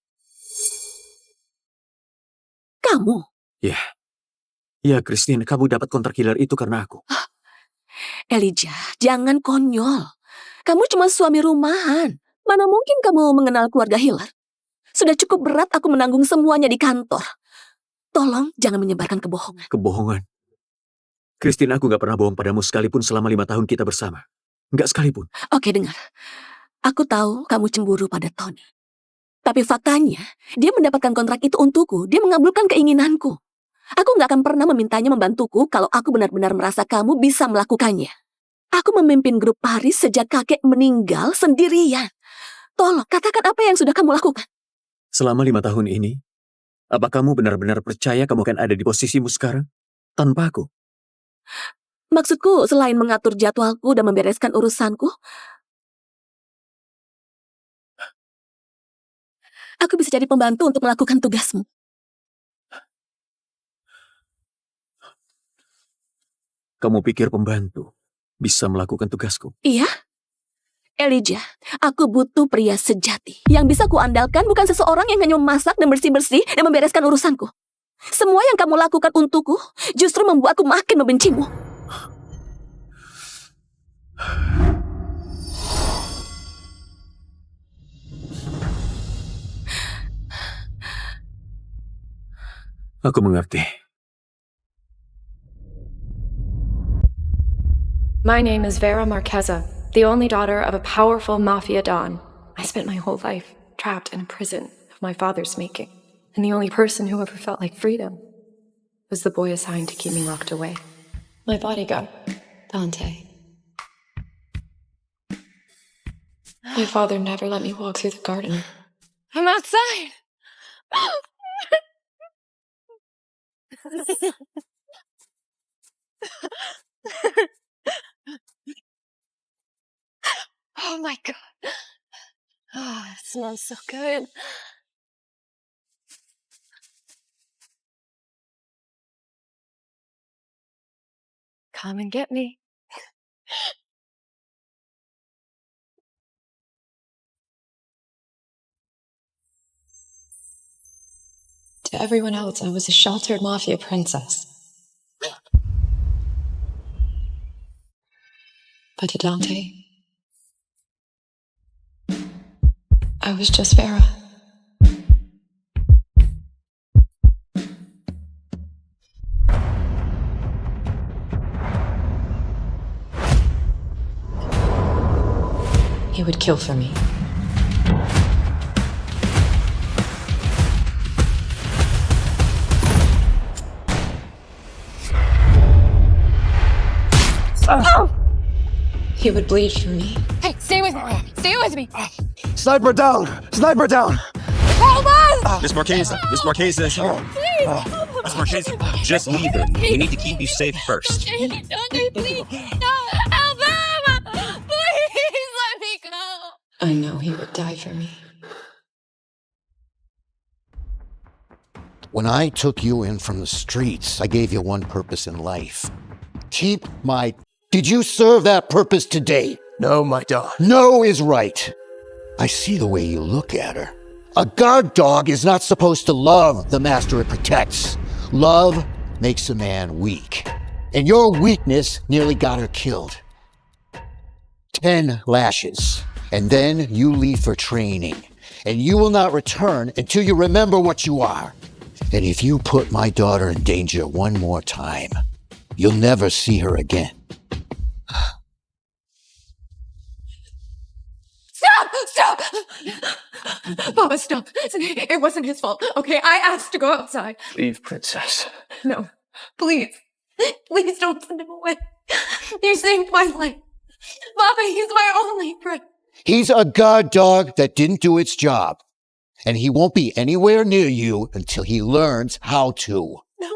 Kamu. Ya, ya Christine, kamu dapat kontrak Hilliard itu karena aku. Elijah, jangan konyol. Kamu cuma suami rumahan. Mana mungkin kamu mengenal keluarga Hilliard? Sudah cukup berat aku menanggung semuanya di kantor. Tolong jangan menyebarkan kebohongan. Kebohongan? Christine, aku gak pernah bohong padamu sekalipun selama 5 tahun kita bersama. Nggak sekalipun. Oke, dengar. Aku tahu kamu cemburu pada Tony. Tapi faktanya, dia mendapatkan kontrak itu untukku. Dia mengabulkan keinginanku. Aku nggak akan pernah memintanya membantuku kalau aku benar-benar merasa kamu bisa melakukannya. Aku memimpin grup Paris sejak kakek meninggal sendirian. Tolong, katakan apa yang sudah kamu lakukan. Selama 5 tahun ini, apa kamu benar-benar percaya kamu akan ada di posisimu sekarang? Tanpa aku? Maksudku, selain mengatur jadwalku dan membereskan urusanku, aku bisa jadi pembantu untuk melakukan tugasmu. Kamu pikir pembantu bisa melakukan tugasku? Iya? Elijah, aku butuh pria sejati. Yang bisa kuandalkan bukan seseorang yang hanya memasak dan bersih-bersih dan membereskan urusanku. Semua yang kamu lakukan untukku justru membuatku makin membencimu. Aku mengerti. My name is Vera Marqueza, the only daughter of a powerful mafia don. I spent my whole life trapped in a prison of my father's making, and the only person who ever felt like freedom was the boy assigned to keep me locked away. My bodyguard, Dante. My father never let me walk through the garden. I'm outside. Oh my God. Oh, it smells so good. Come and get me. To everyone else, I was a sheltered mafia princess. But to Dante, I was just Vera. He would kill for me. He would bleed for me. Hey, stay with me. Stay with me. Sniper down! Sniper down! Help us! Miss Marchesa! Miss Marchesa! Please. Miss Marchesa! Just leave her. We need to keep you safe first. Dante, please. No, help him! Please let me go. I know he would die for me. When I took you in from the streets, I gave you one purpose in life. Keep my... Did you serve that purpose today? No, my dog. No is right. I see the way you look at her. A guard dog is not supposed to love the master it protects. Love makes a man weak. And your weakness nearly got her killed. 10 lashes. And then you leave for training. And you will not return until you remember what you are. And if you put my daughter in danger one more time, you'll never see her again. Stop! Papa, stop. It wasn't his fault, okay? I asked to go outside. Leave, princess. No, please. Please don't send him away. You saved my life. Papa, he's my only friend. He's a guard dog that didn't do its job. And he won't be anywhere near you until he learns how to. No.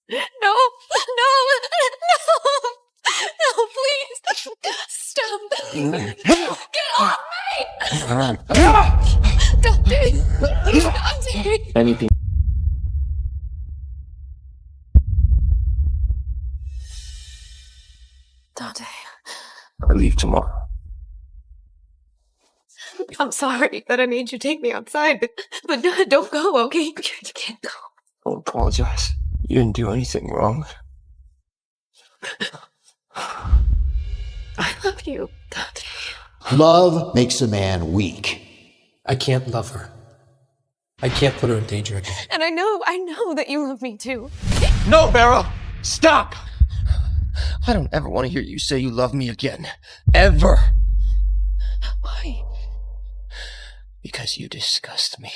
No. No. No. No, please. Stop. Get off me. Dante. Dante. Anything. Dante. I leave tomorrow. I'm sorry that I made you take me outside, but don't go, okay? You can't go. Don't apologize. You didn't do anything wrong. I love you, Dante. Love makes a man weak. I can't love her. I can't put her in danger again. And I know that you love me too. No, Beryl! Stop! I don't ever want to hear you say you love me again. Ever! Why? Because you disgust me.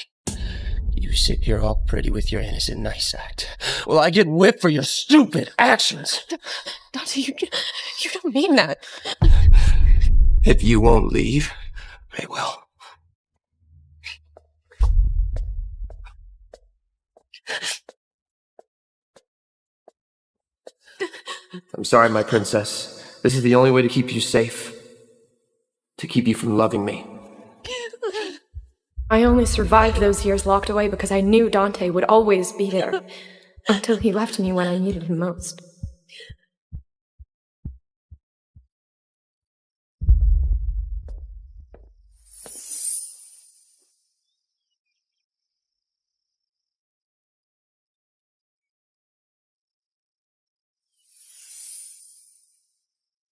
You sit here all pretty with your innocent nice act. Well, I get whipped for your stupid actions. Dante, you don't mean that. If you won't leave, I will. I'm sorry, my princess. This is the only way to keep you safe. To keep you from loving me. I only survived those years locked away because I knew Dante would always be there. Until he left me when I needed him most.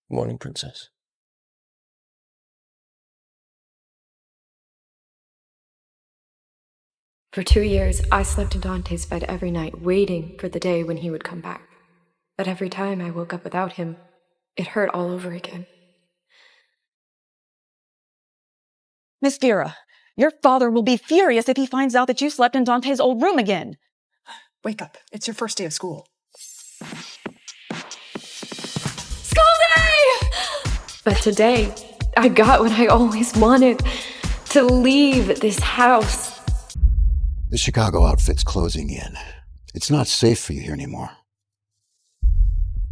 Morning, princess. For 2 years, I slept in Dante's bed every night, waiting for the day when he would come back. But every time I woke up without him, it hurt all over again. Miss Vera, your father will be furious if he finds out that you slept in Dante's old room again. Wake up. It's your first day of school. School day! But today, I got what I always wanted. To leave this house. The Chicago outfit's closing in. It's not safe for you here anymore.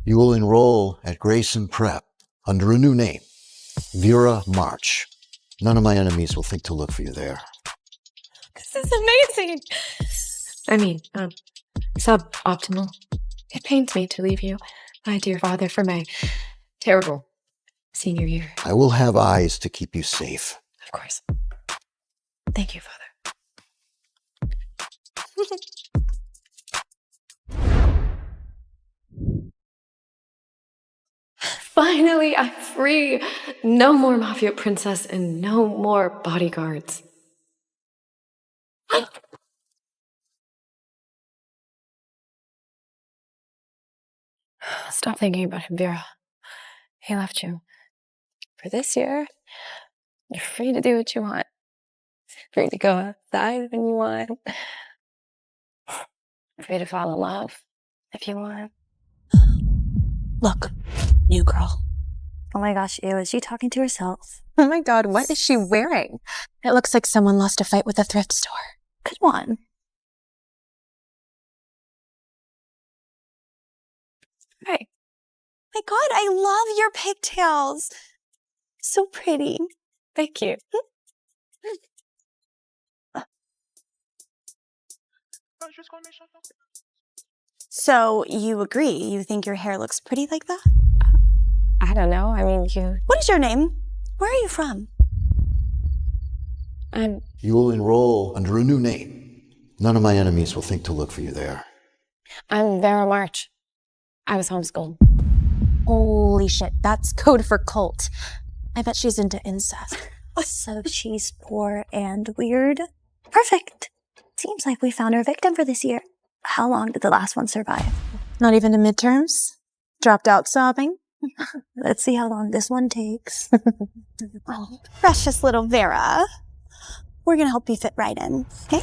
You will enroll at Grayson Prep under a new name, Vera March. None of my enemies will think to look for you there. This is amazing. I mean, suboptimal. It pains me to leave you, my dear father, for my terrible senior year. I will have eyes to keep you safe. Of course. Thank you, Father. Finally, I'm free. No more Mafia Princess and no more bodyguards. Stop thinking about him, Vera. He left you. For this year, you're free to do what you want. Free to go outside when you want. Free to fall in love if you want. Look, new girl. Oh my gosh, ew, is she talking to herself? Oh my god, what is she wearing? It looks like someone lost a fight with a thrift store. Good one. Hey. My god, I love your pigtails. So pretty. Thank you. So, you agree? You think your hair looks pretty like that? I don't know. I mean, you... What is your name? Where are you from? You will enroll under a new name. None of my enemies will think to look for you there. I'm Vera March. I was homeschooled. Holy shit, that's code for cult. I bet she's into incest. So she's poor and weird. Perfect. Seems like we found our victim for this year. How long did the last one survive? Not even to midterms? Dropped out sobbing? Let's see how long this one takes. Oh, precious little Vera. We're gonna help you fit right in, okay?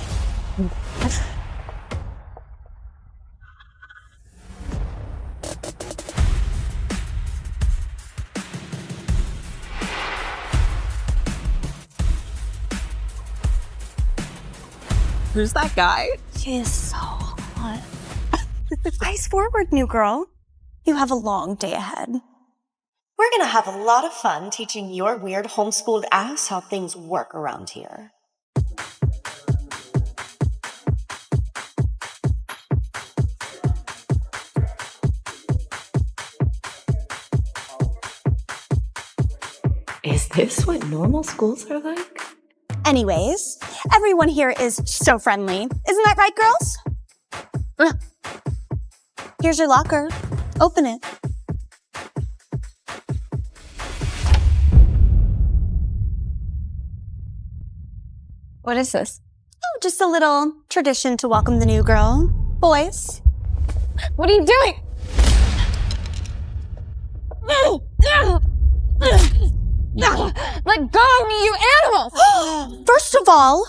Who's that guy? She is so hot. Eyes forward, new girl. You have a long day ahead. We're gonna have a lot of fun teaching your weird homeschooled ass how things work around here. Is this what normal schools are like? Anyways, everyone here is so friendly. Isn't that right, girls? Here's your locker. Open it. What is this? Oh, just a little tradition to welcome the new girl. Boys. What are you doing? Let go of me, you animals! First of all,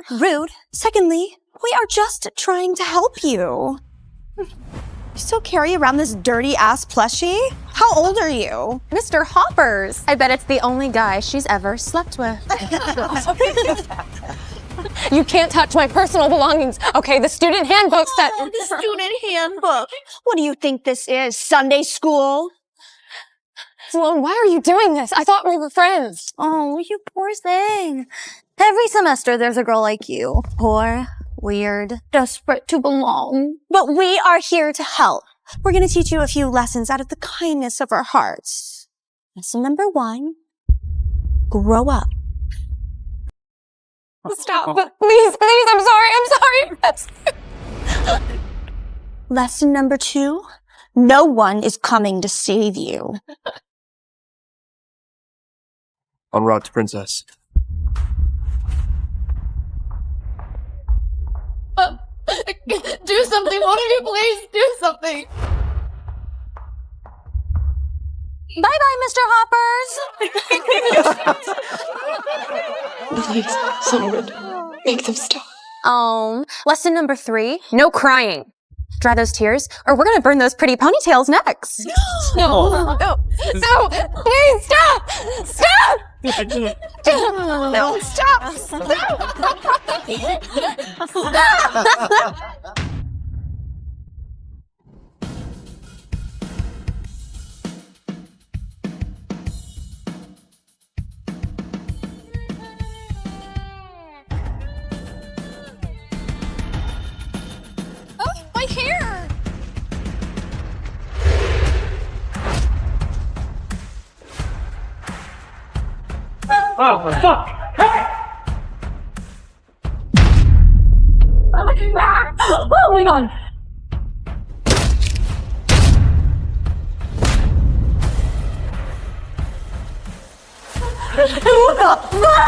rude. Secondly, we are just trying to help you. You still carry around this dirty-ass plushie? How old are you? Mr. Hoppers. I bet it's the only guy she's ever slept with. You can't touch my personal belongings. Okay, the student handbook said. Oh, the student handbook. What do you think this is, Sunday school? Sloan, why are you doing this? I thought we were friends. Oh, you poor thing. Every semester there's a girl like you. Poor, weird, desperate to belong. But we are here to help. We're going to teach you a few lessons out of the kindness of our hearts. Lesson number 1, grow up. Stop, please, I'm sorry. Lesson number 2, no one is coming to save you. En route to Princess. Do something, one of you please do something. Bye-bye, Mr. Hoppers. Please, someone, make them stop. Lesson number 3, no crying. Dry those tears, or we're gonna burn those pretty ponytails next. No, please stop! Stop! No, stop! Oh, my hair! Oh, fuck! Oh my god! What the fuck?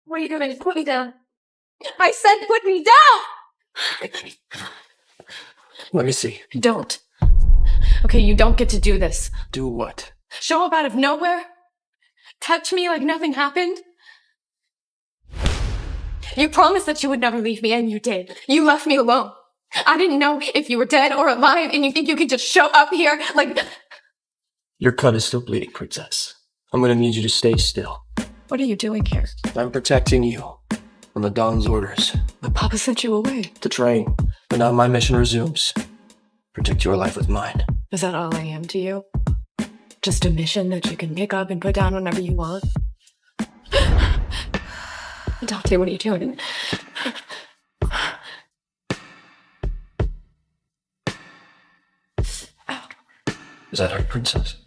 What are you doing? Put me down. I said put me down! Let me see. Don't. Okay, you don't get to do this. Do what? Show up out of nowhere? Touch me like nothing happened? You promised that you would never leave me, and you did. You left me alone. I didn't know if you were dead or alive, and you think you can just show up here like... Your cut is still bleeding, Princess. I'm gonna need you to stay still. What are you doing here? I'm protecting you from the Don's orders. But Papa sent you away. To train, but now my mission resumes. Protect your life with mine. Is that all I am to you? Just a mission that you can pick up and put down whenever you want? Dante, what are you doing? Is that our princess?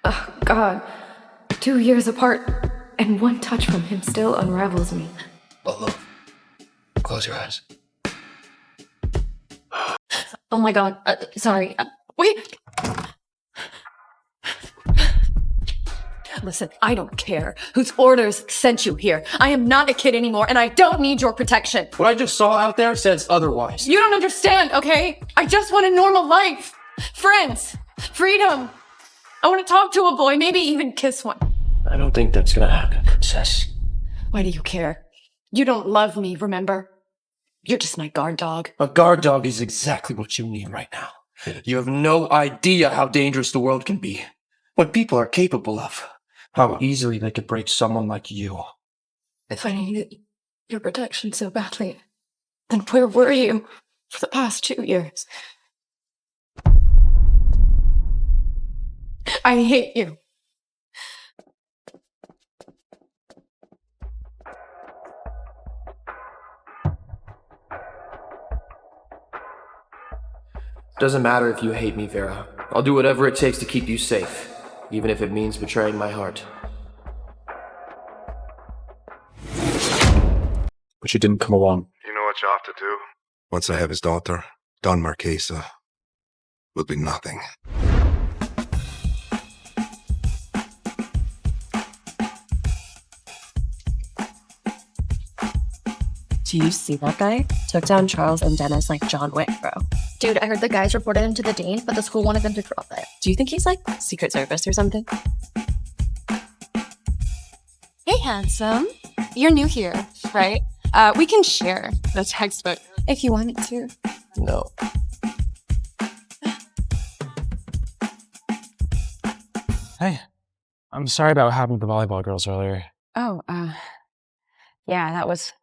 Oh, God. 2 years apart, and one touch from him still unravels me. Oh, look. Close your eyes. Oh my God. Sorry. Wait. Listen, I don't care whose orders sent you here. I am not a kid anymore, and I don't need your protection. What I just saw out there says otherwise. You don't understand, okay? I just want a normal life. Friends. Freedom. I want to talk to a boy, maybe even kiss one. I don't think that's gonna happen, Princess. Why do you care? You don't love me, remember? You're just my guard dog. A guard dog is exactly what you need right now. You have no idea how dangerous the world can be. What people are capable of. How easily they could break someone like you. If I needed your protection so badly, then where were you for the past 2 years? I hate you. Doesn't matter if you hate me, Vera. I'll do whatever it takes to keep you safe, even if it means betraying my heart. But you didn't come along. You know what you have to do? Once I have his daughter, Don Marquesa, will be nothing. Do you see that guy? Took down Charles and Dennis like John Wick, bro. Dude, I heard the guys reported him to the dean, but the school wanted them to drop it. Do you think he's like Secret Service or something? Hey, handsome. You're new here, right? We can share the textbook if you wanted to. No. Hey, I'm sorry about what happened with the volleyball girls earlier. Oh, yeah, that was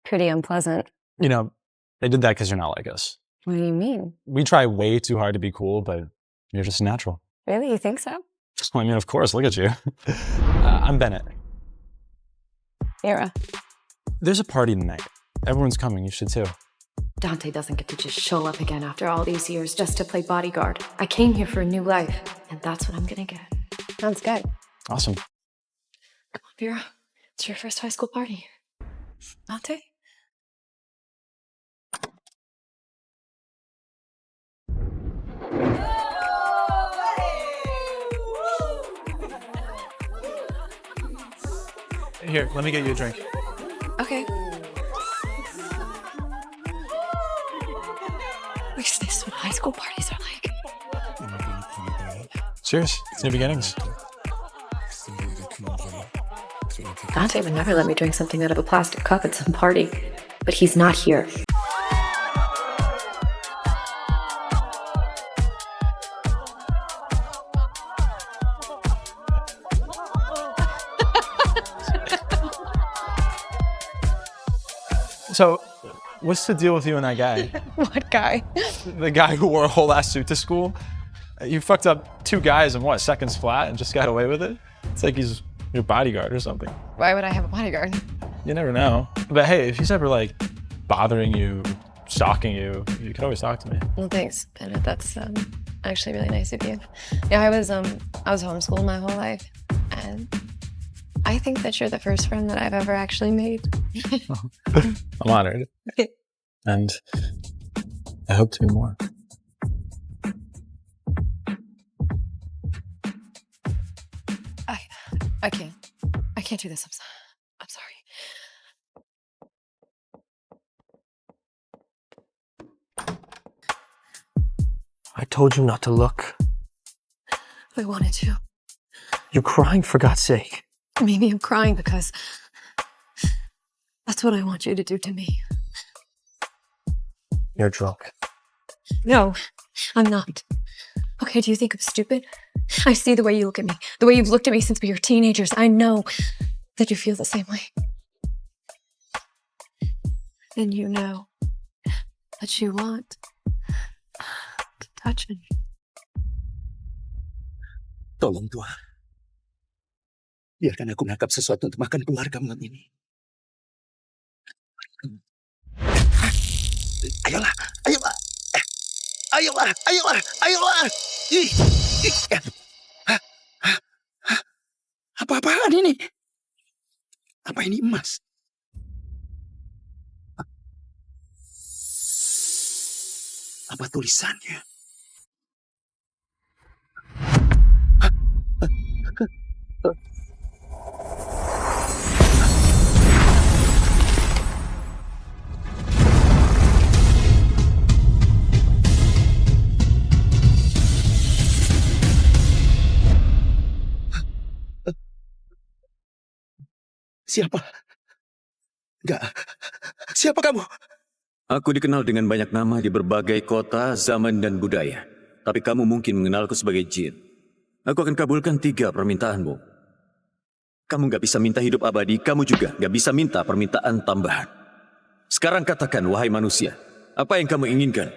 pretty unpleasant. You know, they did that because you're not like us. What do you mean? We try way too hard to be cool, but you're just natural. Really? You think so? I mean, of course, look at you. I'm Bennett. Vera. There's a party tonight. Everyone's coming, you should too. Dante doesn't get to just show up again after all these years just to play bodyguard. I came here for a new life, and that's what I'm gonna get. Sounds good. Awesome. Come on, Vera. It's your first high school party. Dante? Here, let me get you a drink. Okay. Is this what high school parties are like? Cheers. It's new beginnings. Dante would never let me drink something out of a plastic cup at some party, but he's not here. So, what's the deal with you and that guy? What guy? The guy who wore a whole ass suit to school? You fucked up 2 guys in what, seconds flat and just got away with it? It's like he's your bodyguard or something. Why would I have a bodyguard? You never know. But hey, if he's ever like bothering you, stalking you, you can always talk to me. Well, thanks, Bennett. That's actually really nice of you. Yeah, I was homeschooled my whole life, and I think that you're the first friend that I've ever actually made. I'm honored. And I hope to be more. I can't do this. I'm sorry. I told you not to look. I wanted to. You're crying for God's sake. Maybe I'm crying because that's what I want you to do to me. You're drunk. No, I'm not. Okay, do you think I'm stupid? I see the way you look at me, the way you've looked at me since we were teenagers. I know that you feel the same way. And you know that you want to touch me. Tolong Tuhan. Biarkan aku menangkap sesuatu untuk makan keluarga malam ini. Ayolah, ayolah. Ayolah, ayolah, ayolah. Apa-apaan ini? Apa ini emas? Apa tulisannya? Siapa? Enggak. Siapa kamu? Aku dikenal dengan banyak nama di berbagai kota, zaman, dan budaya. Tapi kamu mungkin mengenalku sebagai Jin. Aku akan kabulkan 3 permintaanmu. Kamu gak bisa minta hidup abadi, kamu juga gak bisa minta permintaan tambahan. Sekarang katakan, wahai manusia, apa yang kamu inginkan?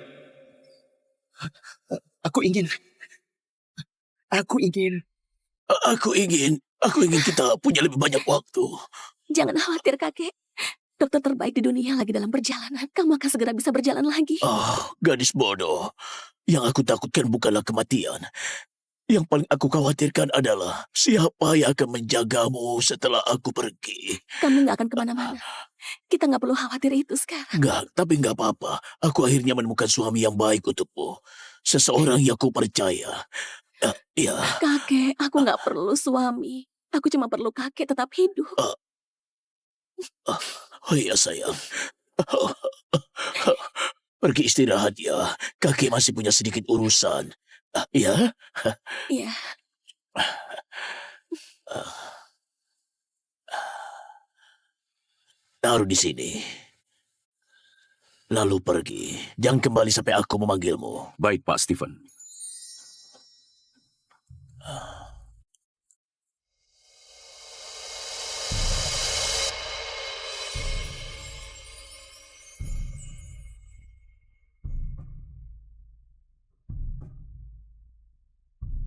Aku ingin kita punya lebih banyak waktu. Jangan khawatir, kakek. Dokter terbaik di dunia lagi dalam perjalanan. Kamu akan segera bisa berjalan lagi. Gadis bodoh. Yang aku takutkan bukanlah kematian. Yang paling aku khawatirkan adalah siapa yang akan menjagamu setelah aku pergi. Kamu nggak akan kemana-mana. Kita nggak perlu khawatir itu sekarang. Tapi nggak apa-apa. Aku akhirnya menemukan suami yang baik untukmu. Seseorang yang aku percaya. Ya. Kakek, aku nggak perlu suami. Aku cuma perlu kakek tetap hidup. Oh iya sayang. Pergi istirahat ya. Kakek masih punya sedikit urusan. Ya? Iya. Taruh di sini. Lalu pergi. Jangan kembali sampai aku memanggilmu. Baik, Pak Stephen.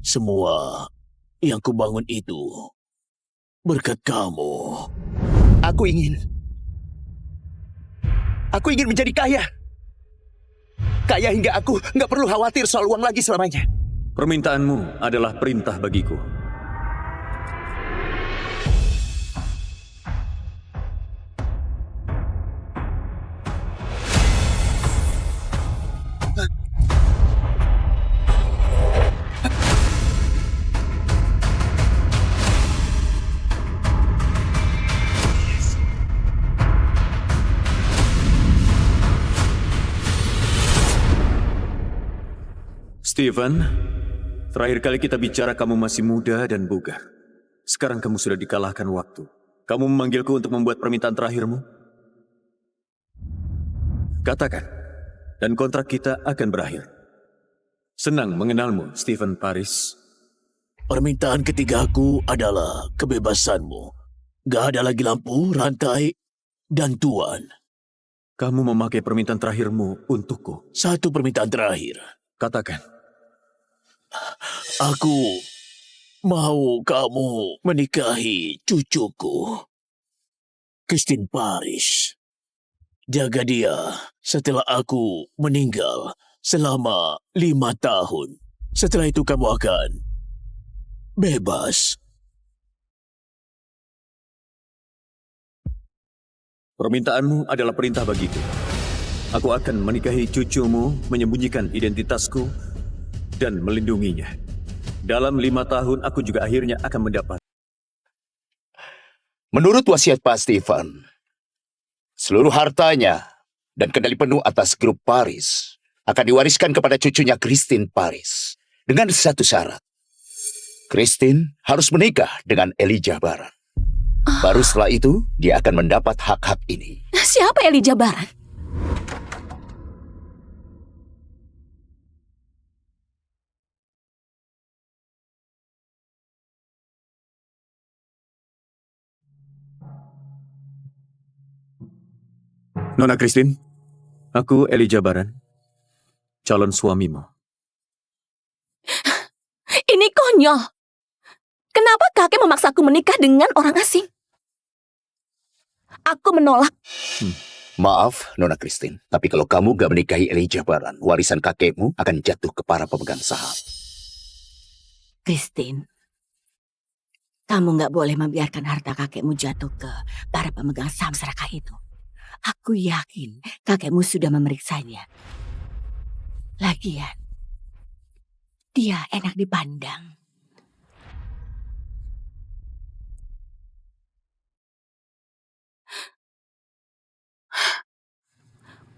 Semua yang kubangun itu berkat kamu. Aku ingin menjadi kaya. Kaya hingga aku nggak perlu khawatir soal uang lagi selamanya. Permintaanmu adalah perintah bagiku. Stephen, terakhir kali kita bicara kamu masih muda dan bugar. Sekarang kamu sudah dikalahkan waktu. Kamu memanggilku untuk membuat permintaan terakhirmu? Katakan, dan kontrak kita akan berakhir. Senang mengenalmu, Stephen Paris. Permintaan ketigaku adalah kebebasanmu. Gak ada lagi lampu, rantai, dan tuan. Kamu memakai permintaan terakhirmu untukku. Satu permintaan terakhir. Katakan. Aku mau kamu menikahi cucuku, Christine Paris. Jaga dia setelah aku meninggal selama 5 tahun. Setelah itu kamu akan bebas. Permintaanmu adalah perintah bagiku. Aku akan menikahi cucumu, menyembunyikan identitasku, dan melindunginya. Dalam 5 tahun, aku juga akhirnya akan mendapat. Menurut wasiat Pak Stephen, seluruh hartanya dan kendali penuh atas grup Paris akan diwariskan kepada cucunya Christine Paris. Dengan satu syarat. Christine harus menikah dengan Elijah Baran. Baru setelah itu, dia akan mendapat hak-hak ini. Siapa Elijah Baran? Nona Christine, aku Elijah Baran, calon suamimu. Ini konyol. Kenapa kakek memaksaku menikah dengan orang asing? Aku menolak. Maaf, Nona Christine, tapi kalau kamu gak menikahi Elijah Baran, warisan kakekmu akan jatuh ke para pemegang saham. Christine, kamu gak boleh membiarkan harta kakekmu jatuh ke para pemegang saham serakah itu. Aku yakin kakekmu sudah memeriksanya. Lagian, dia enak dipandang.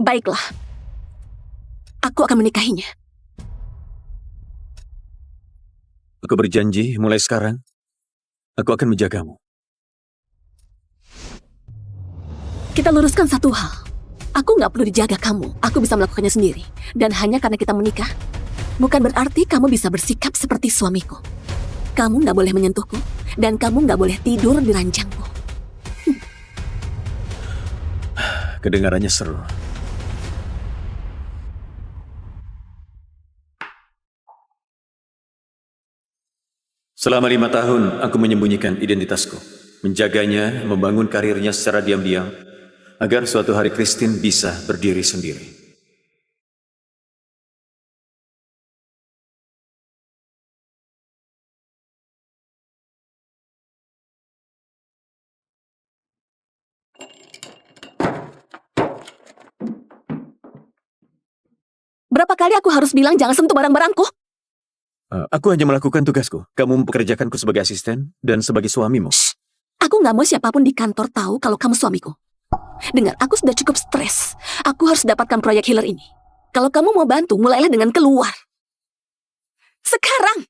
Baiklah, aku akan menikahinya. Aku berjanji mulai sekarang, aku akan menjagamu. Kita luruskan satu hal. Aku nggak perlu dijaga kamu. Aku bisa melakukannya sendiri. Dan hanya karena kita menikah, bukan berarti kamu bisa bersikap seperti suamiku. Kamu nggak boleh menyentuhku, dan kamu nggak boleh tidur di ranjangku. Kedengarannya seru. Selama 5 tahun, aku menyembunyikan identitasku. Menjaganya, membangun karirnya secara diam-diam, agar suatu hari Christine bisa berdiri sendiri. Berapa kali aku harus bilang jangan sentuh barang-barangku? Aku hanya melakukan tugasku. Kamu mempekerjakanku sebagai asisten dan sebagai suamimu. Aku nggak mau siapapun di kantor tahu kalau kamu suamiku. Dengar, aku sudah cukup stres. Aku harus dapatkan proyek healer ini. Kalau kamu mau bantu, mulailah dengan keluar. Sekarang!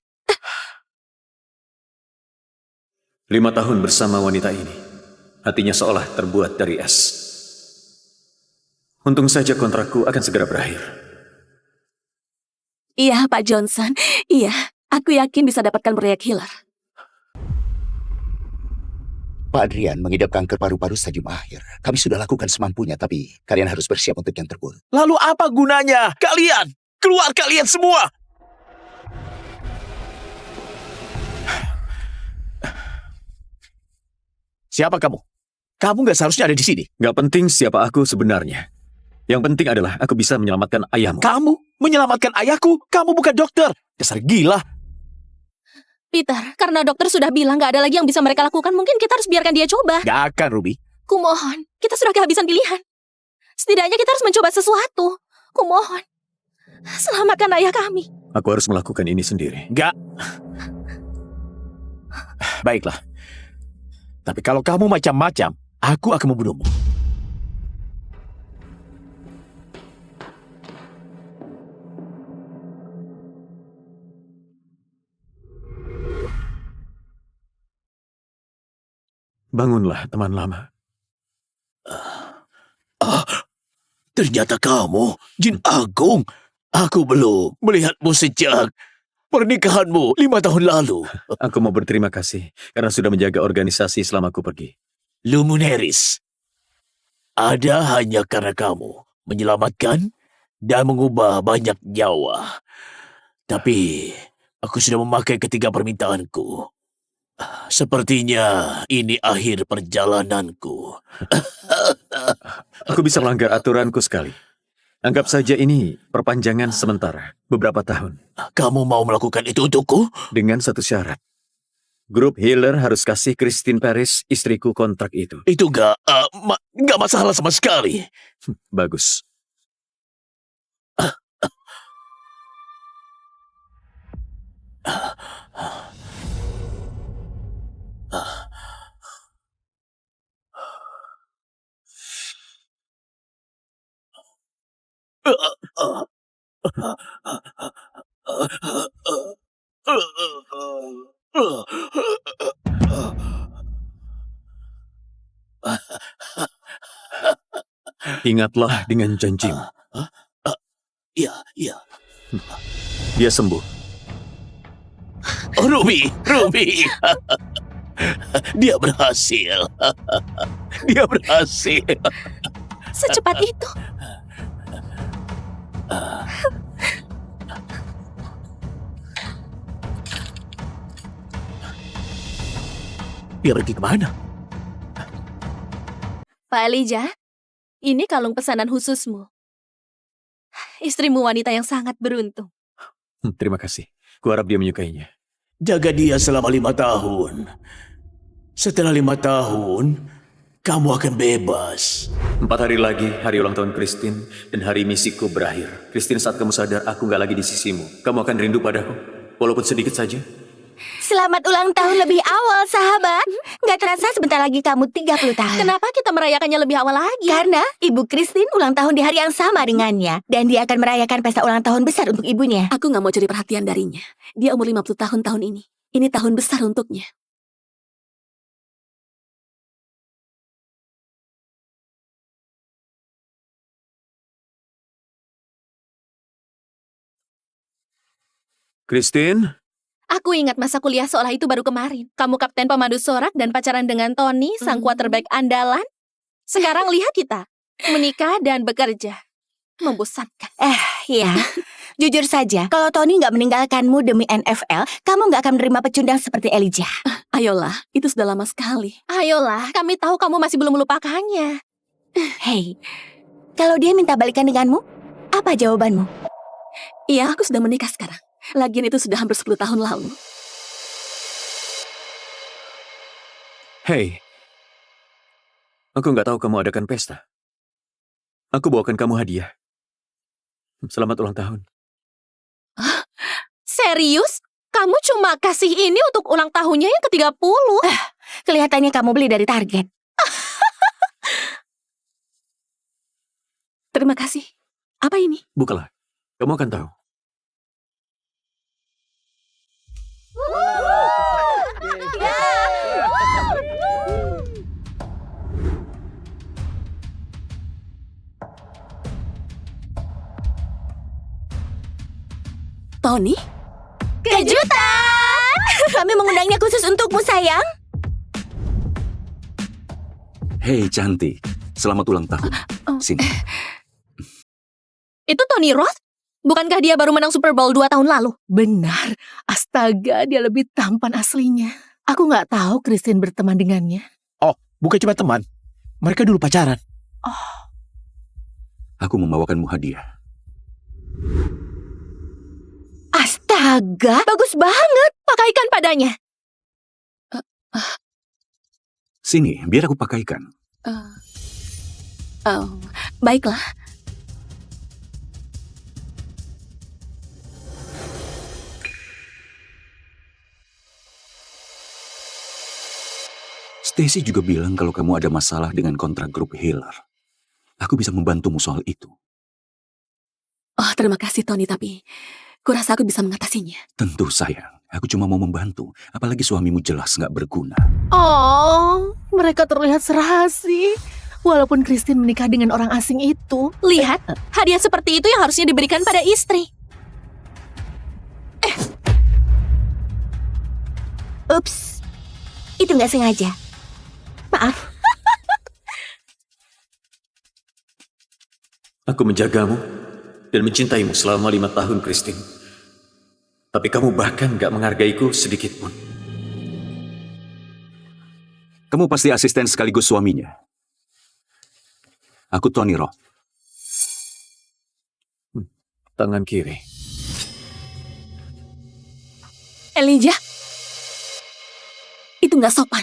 5 tahun bersama wanita ini. Hatinya seolah terbuat dari es. Untung saja kontrakku akan segera berakhir. Iya, Pak Johnson. Iya, aku yakin bisa dapatkan proyek healer. Pak Adrian mengidap kanker paru-paru stadium akhir. Kami sudah lakukan semampunya, tapi kalian harus bersiap untuk yang terburuk. Lalu apa gunanya? Kalian! Keluar kalian semua! Siapa kamu? Kamu nggak seharusnya ada di sini. Gak penting siapa aku sebenarnya. Yang penting adalah aku bisa menyelamatkan ayahmu. Kamu menyelamatkan ayahku? Kamu bukan dokter. Dasar gila. Peter, karena dokter sudah bilang gak ada lagi yang bisa mereka lakukan, mungkin kita harus biarkan dia coba. Gak akan, Ruby. Kumohon, kita sudah kehabisan pilihan. Setidaknya kita harus mencoba sesuatu. Kumohon, selamatkan ayah kami. Aku harus melakukan ini sendiri. Gak. Baiklah. Tapi kalau kamu macam-macam, aku akan membunuhmu. Bangunlah, teman lama. Ternyata kamu, Jin Agung. Aku belum melihatmu sejak pernikahanmu 5 tahun lalu. Aku mau berterima kasih karena sudah menjaga organisasi selama aku pergi. Luminaris. Ada hanya karena kamu menyelamatkan dan mengubah banyak nyawa. Tapi aku sudah memakai ketiga permintaanku. Sepertinya ini akhir perjalananku. Aku bisa melanggar aturanku sekali. Anggap saja ini perpanjangan sementara, beberapa tahun. Kamu mau melakukan itu untukku? Dengan satu syarat. Grup healer harus kasih Christine Paris, istriku, kontrak itu. Itu gak masalah sama sekali. Bagus. Ingatlah dengan janjimu. Iya, iya. Dia sembuh. Oh, Ruby. Dia berhasil. Dia berhasil. Secepat itu. Dia pergi kemana? Pak Elijah, ini kalung pesanan khususmu. Istrimu wanita yang sangat beruntung. Terima kasih. Kuharap dia menyukainya. Jaga dia selama 5 tahun. Setelah 5 tahun, kamu akan bebas. 4 hari lagi, hari ulang tahun Christine, dan hari misiku berakhir. Christine, saat kamu sadar aku gak lagi di sisimu, kamu akan rindu padaku, walaupun sedikit saja. Selamat ulang tahun lebih awal, sahabat. Gak terasa sebentar lagi kamu 30 tahun. Kenapa kita merayakannya lebih awal lagi? Karena Ibu Christine ulang tahun di hari yang sama dengannya. Dan dia akan merayakan pesta ulang tahun besar untuk ibunya. Aku gak mau cari perhatian darinya. Dia umur 50 tahun ini. Ini tahun besar untuknya. Christine? Aku ingat masa kuliah seolah itu baru kemarin. Kamu kapten pemandu sorak dan pacaran dengan Tony, sang quarterback andalan. Sekarang lihat kita, menikah dan bekerja. Membosankan. Iya. Jujur saja, kalau Tony nggak meninggalkanmu demi NFL, kamu nggak akan menerima pecundang seperti Elijah. Ayolah, itu sudah lama sekali. Ayolah, kami tahu kamu masih belum melupakannya. Hei, kalau dia minta balikan denganmu, apa jawabanmu? Iya, aku sudah menikah sekarang. Lagian itu sudah hampir 10 tahun lalu. Hei, aku nggak tahu kamu adakan pesta. Aku bawakan kamu hadiah. Selamat ulang tahun. Serius? Kamu cuma kasih ini untuk ulang tahunnya yang ke-30? Kelihatannya kamu beli dari Target. Terima kasih. Apa ini? Bukalah, kamu akan tahu. Tony? Kejutan! Kami mengundangnya khusus untukmu, sayang. Hei cantik, selamat ulang tahun. Sini. Itu Tony Roth? Bukankah dia baru menang Super Bowl 2 tahun lalu? Benar. Astaga, dia lebih tampan aslinya. Aku nggak tahu Christine berteman dengannya. Oh, bukan cuma teman. Mereka dulu pacaran. Aku membawakanmu hadiah. Astaga, bagus banget. Pakaikan padanya. Sini, biar aku pakaikan. Baiklah. Stacy juga bilang kalau kamu ada masalah dengan kontrak grup Hiller. Aku bisa membantumu soal itu. Oh, terima kasih Tony, tapi kurasa aku bisa mengatasinya. Tentu sayang, aku cuma mau membantu. Apalagi suamimu jelas nggak berguna. Oh, mereka terlihat serasi. Walaupun Christine menikah dengan orang asing itu. Lihat, hadiah seperti itu yang harusnya diberikan pada istri. Ups, itu nggak sengaja. Maaf. Aku menjagamu dan mencintaimu selama 5 tahun, Christine. Tapi kamu bahkan gak menghargaiku sedikit pun. Kamu pasti asisten sekaligus suaminya. Aku Tony Roth. Tangan kiri. Elijah, itu gak sopan.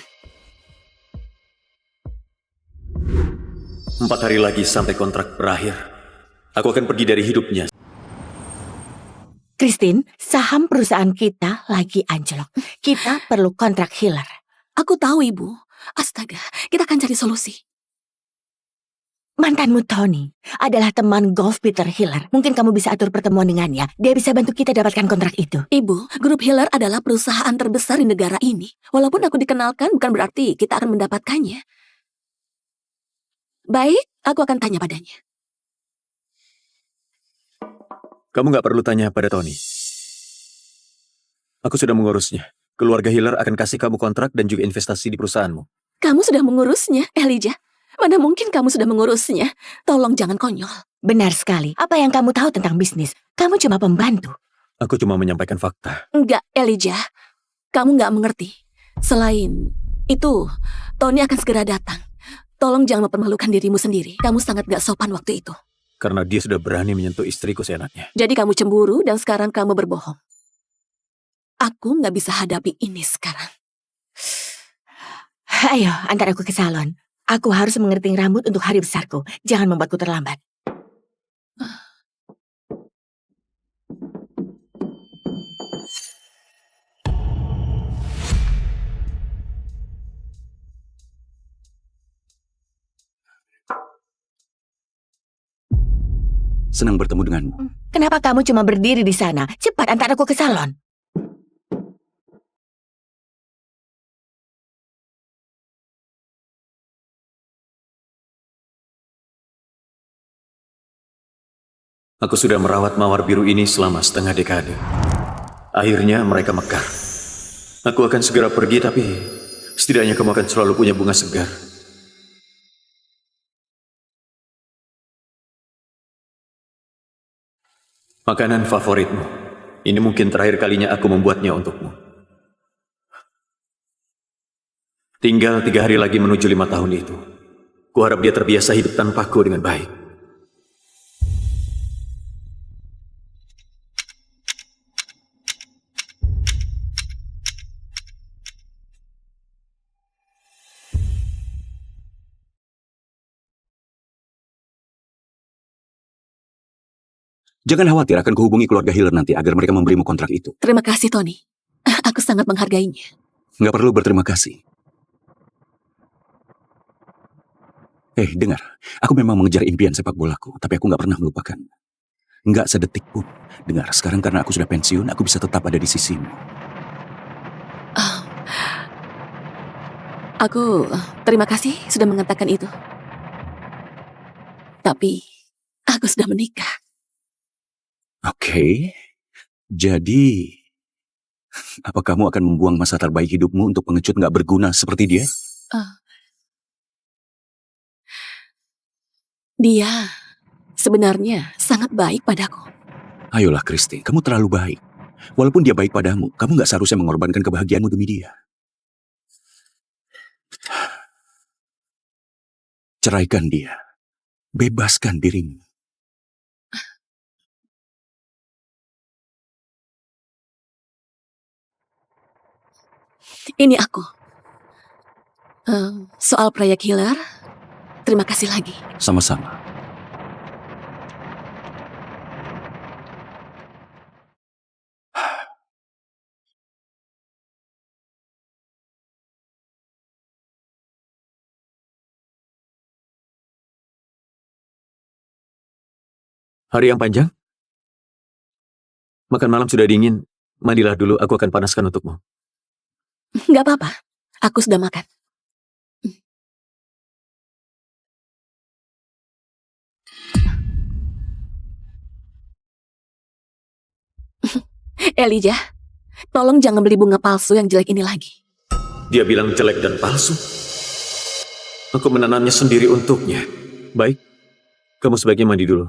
4 hari lagi sampai kontrak berakhir. Aku akan pergi dari hidupnya. Christine, saham perusahaan kita lagi anjlok. Kita perlu kontrak Hiller. Aku tahu, Ibu. Astaga, kita akan cari solusi. Mantanmu Tony adalah teman golf Peter Hiller. Mungkin kamu bisa atur pertemuan dengannya. Dia bisa bantu kita dapatkan kontrak itu. Ibu, grup Hiller adalah perusahaan terbesar di negara ini. Walaupun aku dikenalkan, bukan berarti kita akan mendapatkannya. Baik, aku akan tanya padanya. Kamu gak perlu tanya pada Tony. Aku sudah mengurusnya. Keluarga Hiller akan kasih kamu kontrak dan juga investasi di perusahaanmu. Kamu sudah mengurusnya, Elijah. Mana mungkin kamu sudah mengurusnya? Tolong jangan konyol. Benar sekali. Apa yang kamu tahu tentang bisnis? Kamu cuma pembantu. Aku cuma menyampaikan fakta. Enggak, Elijah. Kamu nggak mengerti. Selain itu, Tony akan segera datang. Tolong jangan mempermalukan dirimu sendiri. Kamu sangat gak sopan waktu itu. Karena dia sudah berani menyentuh istriku seenaknya. Jadi kamu cemburu dan sekarang kamu berbohong. Aku gak bisa hadapi ini sekarang. Ayo, antar aku ke salon. Aku harus mengeriting rambut untuk hari besarku. Jangan membuatku terlambat. Senang bertemu denganmu. Kenapa kamu cuma berdiri di sana? Cepat antar aku ke salon. Aku sudah merawat mawar biru ini selama setengah dekade. Akhirnya mereka mekar. Aku akan segera pergi, tapi setidaknya kamu akan selalu punya bunga segar. Makanan favoritmu. Ini mungkin terakhir kalinya aku membuatnya untukmu. Tinggal 3 hari lagi menuju 5 tahun itu. Kuharap dia terbiasa hidup tanpaku dengan baik. Jangan khawatir, akan kuhubungi keluarga Hiller nanti agar mereka memberimu kontrak itu. Terima kasih, Tony. Aku sangat menghargainya. Nggak perlu berterima kasih. Dengar. Aku memang mengejar impian sepak bolaku, tapi aku nggak pernah melupakan. Nggak sedetik pun. Dengar, sekarang karena aku sudah pensiun, aku bisa tetap ada di sisimu. Aku terima kasih sudah mengatakan itu. Tapi, aku sudah menikah. Oke. Jadi, apa kamu akan membuang masa terbaik hidupmu untuk pengecut nggak berguna seperti dia? Dia sebenarnya sangat baik padaku. Ayolah, Christy, kamu terlalu baik. Walaupun dia baik padamu, kamu nggak seharusnya mengorbankan kebahagiaanmu demi dia. Ceraikan dia. Bebaskan dirimu. Ini aku. Soal proyek Hiller, terima kasih lagi. Sama-sama. Hari yang panjang? Makan malam sudah dingin. Mandilah dulu, aku akan panaskan untukmu. Nggak apa-apa, aku sudah makan. Elijah, tolong jangan beli bunga palsu yang jelek ini lagi. Dia bilang jelek dan palsu. Aku menanamnya sendiri untuknya. Baik, kamu sebaiknya mandi dulu.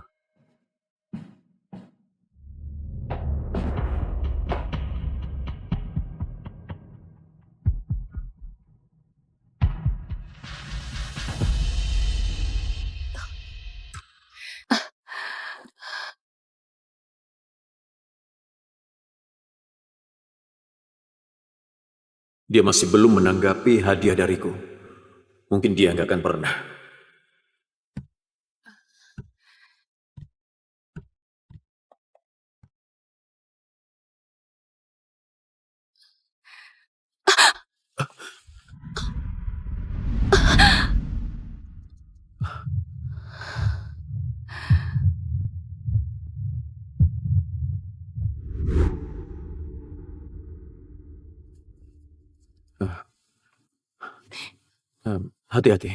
Dia masih belum menanggapi hadiah dariku. Mungkin dia nggak akan pernah. Hati-hati.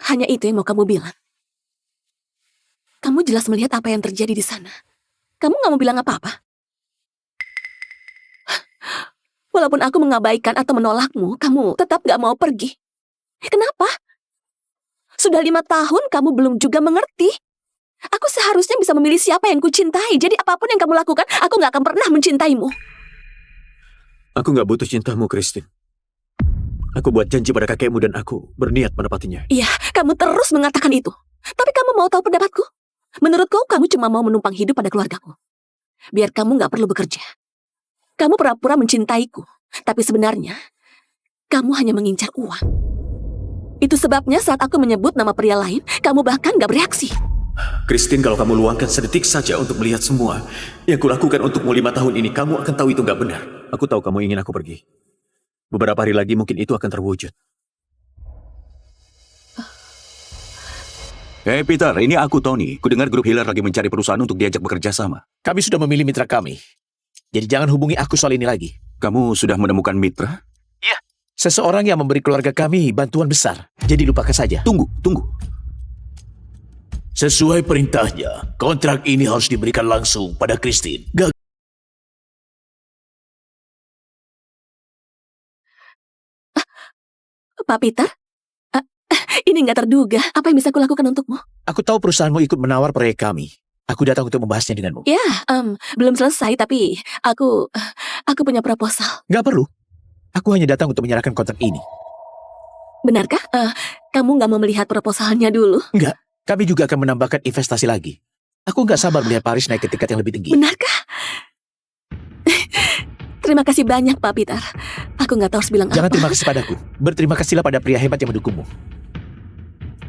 Hanya itu yang mau kamu bilang. Kamu jelas melihat apa yang terjadi di sana. Kamu gak mau bilang apa-apa? Walaupun aku mengabaikan atau menolakmu, kamu tetap gak mau pergi. Kenapa? Sudah 5 tahun kamu belum juga mengerti. Aku seharusnya bisa memilih siapa yang kucintai. Jadi apapun yang kamu lakukan, aku gak akan pernah mencintaimu. Aku gak butuh cintamu, Christine. Aku buat janji pada kakekmu dan aku berniat menepatinya. Iya, kamu terus mengatakan itu. Tapi kamu mau tahu pendapatku? Menurutku, kamu cuma mau menumpang hidup pada keluargaku. Biar kamu gak perlu bekerja. Kamu pura-pura mencintaiku. Tapi sebenarnya, kamu hanya mengincar uang. Itu sebabnya saat aku menyebut nama pria lain, kamu bahkan gak bereaksi. Christine, kalau kamu luangkan sedetik saja untuk melihat semua yang kulakukan untukmu 5 tahun ini, kamu akan tahu itu gak benar. Aku tahu kamu ingin aku pergi. Beberapa hari lagi mungkin itu akan terwujud. Peter, ini aku Tony. Kudengar grup Hiller lagi mencari perusahaan untuk diajak bekerja sama. Kami sudah memilih mitra kami. Jadi jangan hubungi aku soal ini lagi. Kamu sudah menemukan mitra? Iya. Seseorang yang memberi keluarga kami bantuan besar. Jadi lupakan saja. Tunggu. Sesuai perintahnya, kontrak ini harus diberikan langsung pada Christine. Pak Peter? Ini nggak terduga. Apa yang bisa kulakukan untukmu? Aku tahu perusahaanmu ikut menawar proyek kami. Aku datang untuk membahasnya denganmu. Ya, belum selesai tapi aku punya proposal. Gak perlu. Aku hanya datang untuk menyerahkan kontrak ini. Benarkah? Kamu nggak mau melihat proposalnya dulu? Enggak. Kami juga akan menambahkan investasi lagi. Aku nggak sabar melihat Paris naik ke tingkat yang lebih tinggi. Benarkah? Terima kasih banyak, Pak Peter. Aku nggak tahu harus bilang Jangan apa. terima kasih padaku. Berterima kasihlah pada pria hebat yang mendukungmu.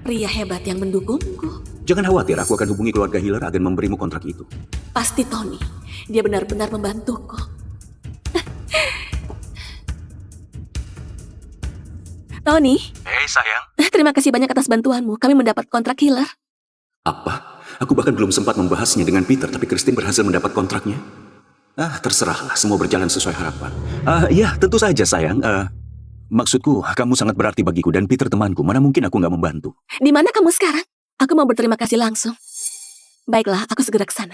Pria hebat yang mendukungku? Jangan khawatir, aku akan hubungi keluarga Hiller agar memberimu kontrak itu. Pasti Tony. Dia benar-benar membantuku. Tony. Hei sayang. Terima kasih banyak atas bantuanmu. Kami mendapat kontrak Hiller. Apa? Aku bahkan belum sempat membahasnya dengan Peter, tapi Christine berhasil mendapat kontraknya. Terserahlah, semua berjalan sesuai harapan. Ya, tentu saja sayang. Maksudku, kamu sangat berarti bagiku dan Peter temanku. Mana mungkin aku nggak membantu? Di mana kamu sekarang? Aku mau berterima kasih langsung. Baiklah, aku segera ke sana.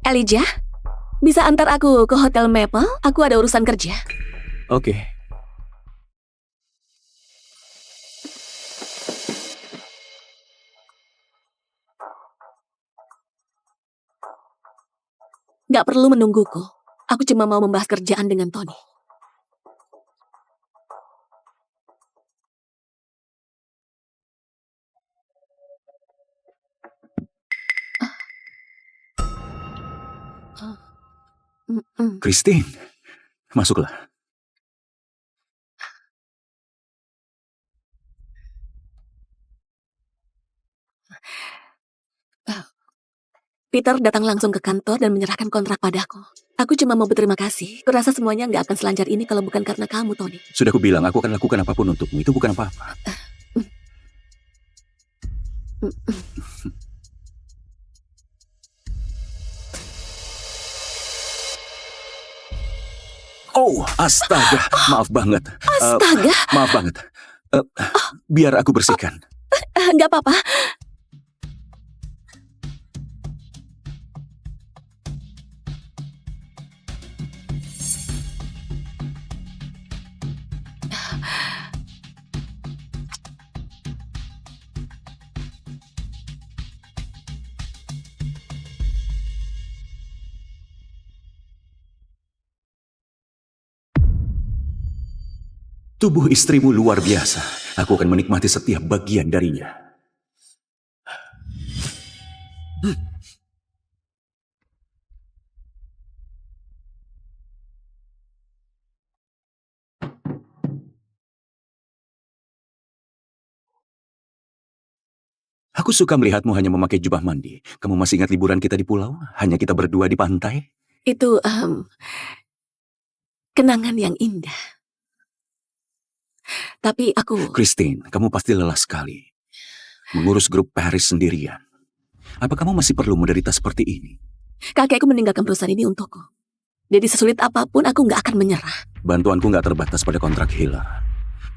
Elijah, bisa antar aku ke Hotel Maple? Aku ada urusan kerja. Oke. Gak perlu menungguku. Aku cuma mau membahas kerjaan dengan Tony. Christine, masuklah. Peter datang langsung ke kantor dan menyerahkan kontrak padaku. Aku cuma mau berterima kasih. Kurasa semuanya nggak akan selancar ini kalau bukan karena kamu, Tony. Sudah aku bilang, aku akan lakukan apapun untukmu. Itu bukan apa-apa. Oh, astaga. Maaf banget. Astaga. Maaf banget. Biar aku bersihkan. Nggak apa-apa. Tubuh istrimu luar biasa. Aku akan menikmati setiap bagian darinya. Aku suka melihatmu hanya memakai jubah mandi. Kamu masih ingat liburan kita di pulau? Hanya kita berdua di pantai? Itu kenangan yang indah. Tapi aku... Christine, kamu pasti lelah sekali. Mengurus grup Paris sendirian. Apa kamu masih perlu menderita seperti ini? Kakekku meninggalkan perusahaan ini untukku. Jadi sesulit apapun aku nggak akan menyerah. Bantuanku nggak terbatas pada kontrak Hiller.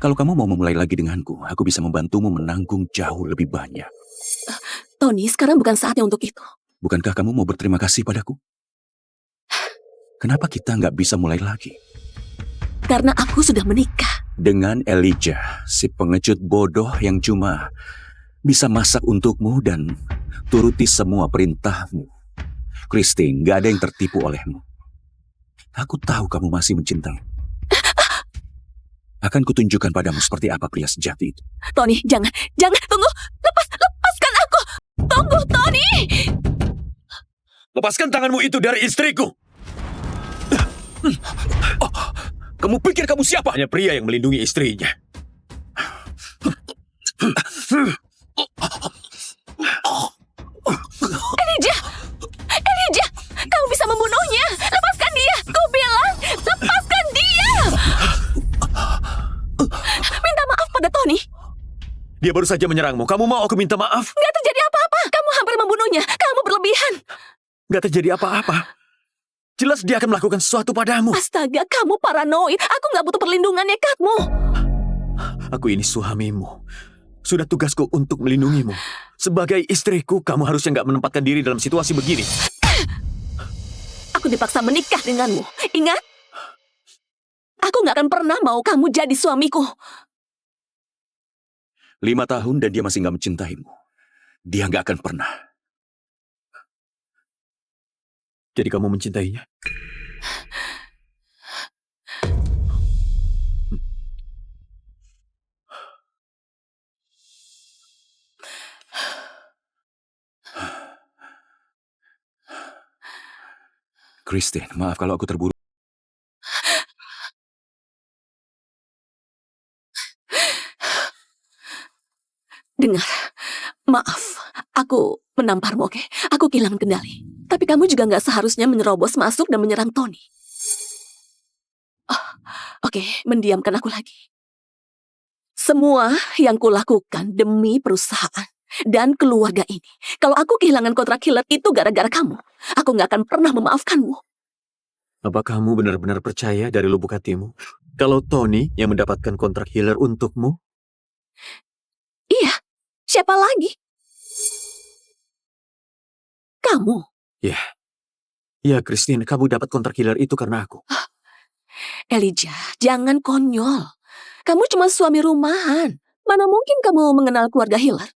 Kalau kamu mau memulai lagi denganku, aku bisa membantumu menanggung jauh lebih banyak. Tony, sekarang bukan saatnya untuk itu. Bukankah kamu mau berterima kasih padaku? Kenapa kita nggak bisa mulai lagi? Karena aku sudah menikah. Dengan Elijah, si pengecut bodoh yang cuma bisa masak untukmu dan turuti semua perintahmu. Christine, gak ada yang tertipu olehmu. Aku tahu kamu masih mencintai. Akan kutunjukkan padamu seperti apa pria sejati itu. Tony, jangan, tunggu. Lepaskan aku. Tunggu, Tony. Lepaskan tanganmu itu dari istriku. Kamu pikir kamu siapa? Hanya pria yang melindungi istrinya. Elijah, kamu bisa membunuhnya. Lepaskan dia. Ku bilang, lepaskan dia. Minta maaf pada Tony. Dia baru saja menyerangmu. Kamu mau aku minta maaf? Gak terjadi apa-apa. Kamu hampir membunuhnya. Kamu berlebihan. Gak terjadi apa-apa. Jelas dia akan melakukan sesuatu padamu. Astaga, kamu paranoid. Aku nggak butuh perlindungan nekatmu. Aku ini suamimu. Sudah tugasku untuk melindungimu. Sebagai istriku, kamu harusnya nggak menempatkan diri dalam situasi begini. Aku dipaksa menikah denganmu. Ingat? Aku nggak akan pernah mau kamu jadi suamiku. 5 tahun dan dia masih nggak mencintaimu. Dia nggak akan pernah. Jadi kamu mencintainya? Christine, maaf kalau aku terburu. Dengar, maaf, aku menamparmu, oke? Aku kehilangan kendali. Tapi kamu juga nggak seharusnya menyerobos masuk dan menyerang Tony. Oke, mendiamkan aku lagi. Semua yang kulakukan demi perusahaan dan keluarga ini. Kalau aku kehilangan kontrak Hiller itu gara-gara kamu. Aku nggak akan pernah memaafkanmu. Apa kamu benar-benar percaya dari lubuk hatimu kalau Tony yang mendapatkan kontrak Hiller untukmu? Iya, siapa lagi? Kamu. Ya, Christine, kamu dapat kontrak Hiller itu karena aku. Elijah, jangan konyol. Kamu cuma suami rumahan. Mana mungkin kamu mengenal keluarga Hiller?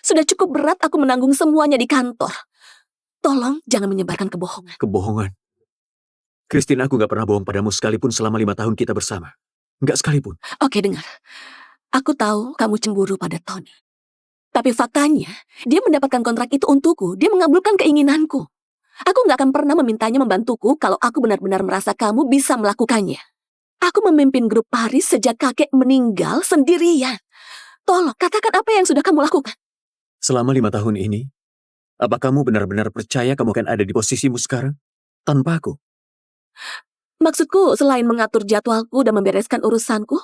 Sudah cukup berat aku menanggung semuanya di kantor. Tolong jangan menyebarkan kebohongan. Kebohongan? Christine, aku gak pernah bohong padamu sekalipun selama 5 tahun kita bersama. Gak sekalipun. Oke, dengar. Aku tahu kamu cemburu pada Tony. Tapi faktanya, dia mendapatkan kontrak itu untukku. Dia mengabulkan keinginanku. Aku gak akan pernah memintanya membantuku kalau aku benar-benar merasa kamu bisa melakukannya. Aku memimpin grup Paris sejak kakek meninggal sendirian. Tolong, katakan apa yang sudah kamu lakukan. Selama 5 tahun ini, apa kamu benar-benar percaya kamu akan ada di posisimu sekarang? Tanpa aku? Maksudku, selain mengatur jadwalku dan membereskan urusanku,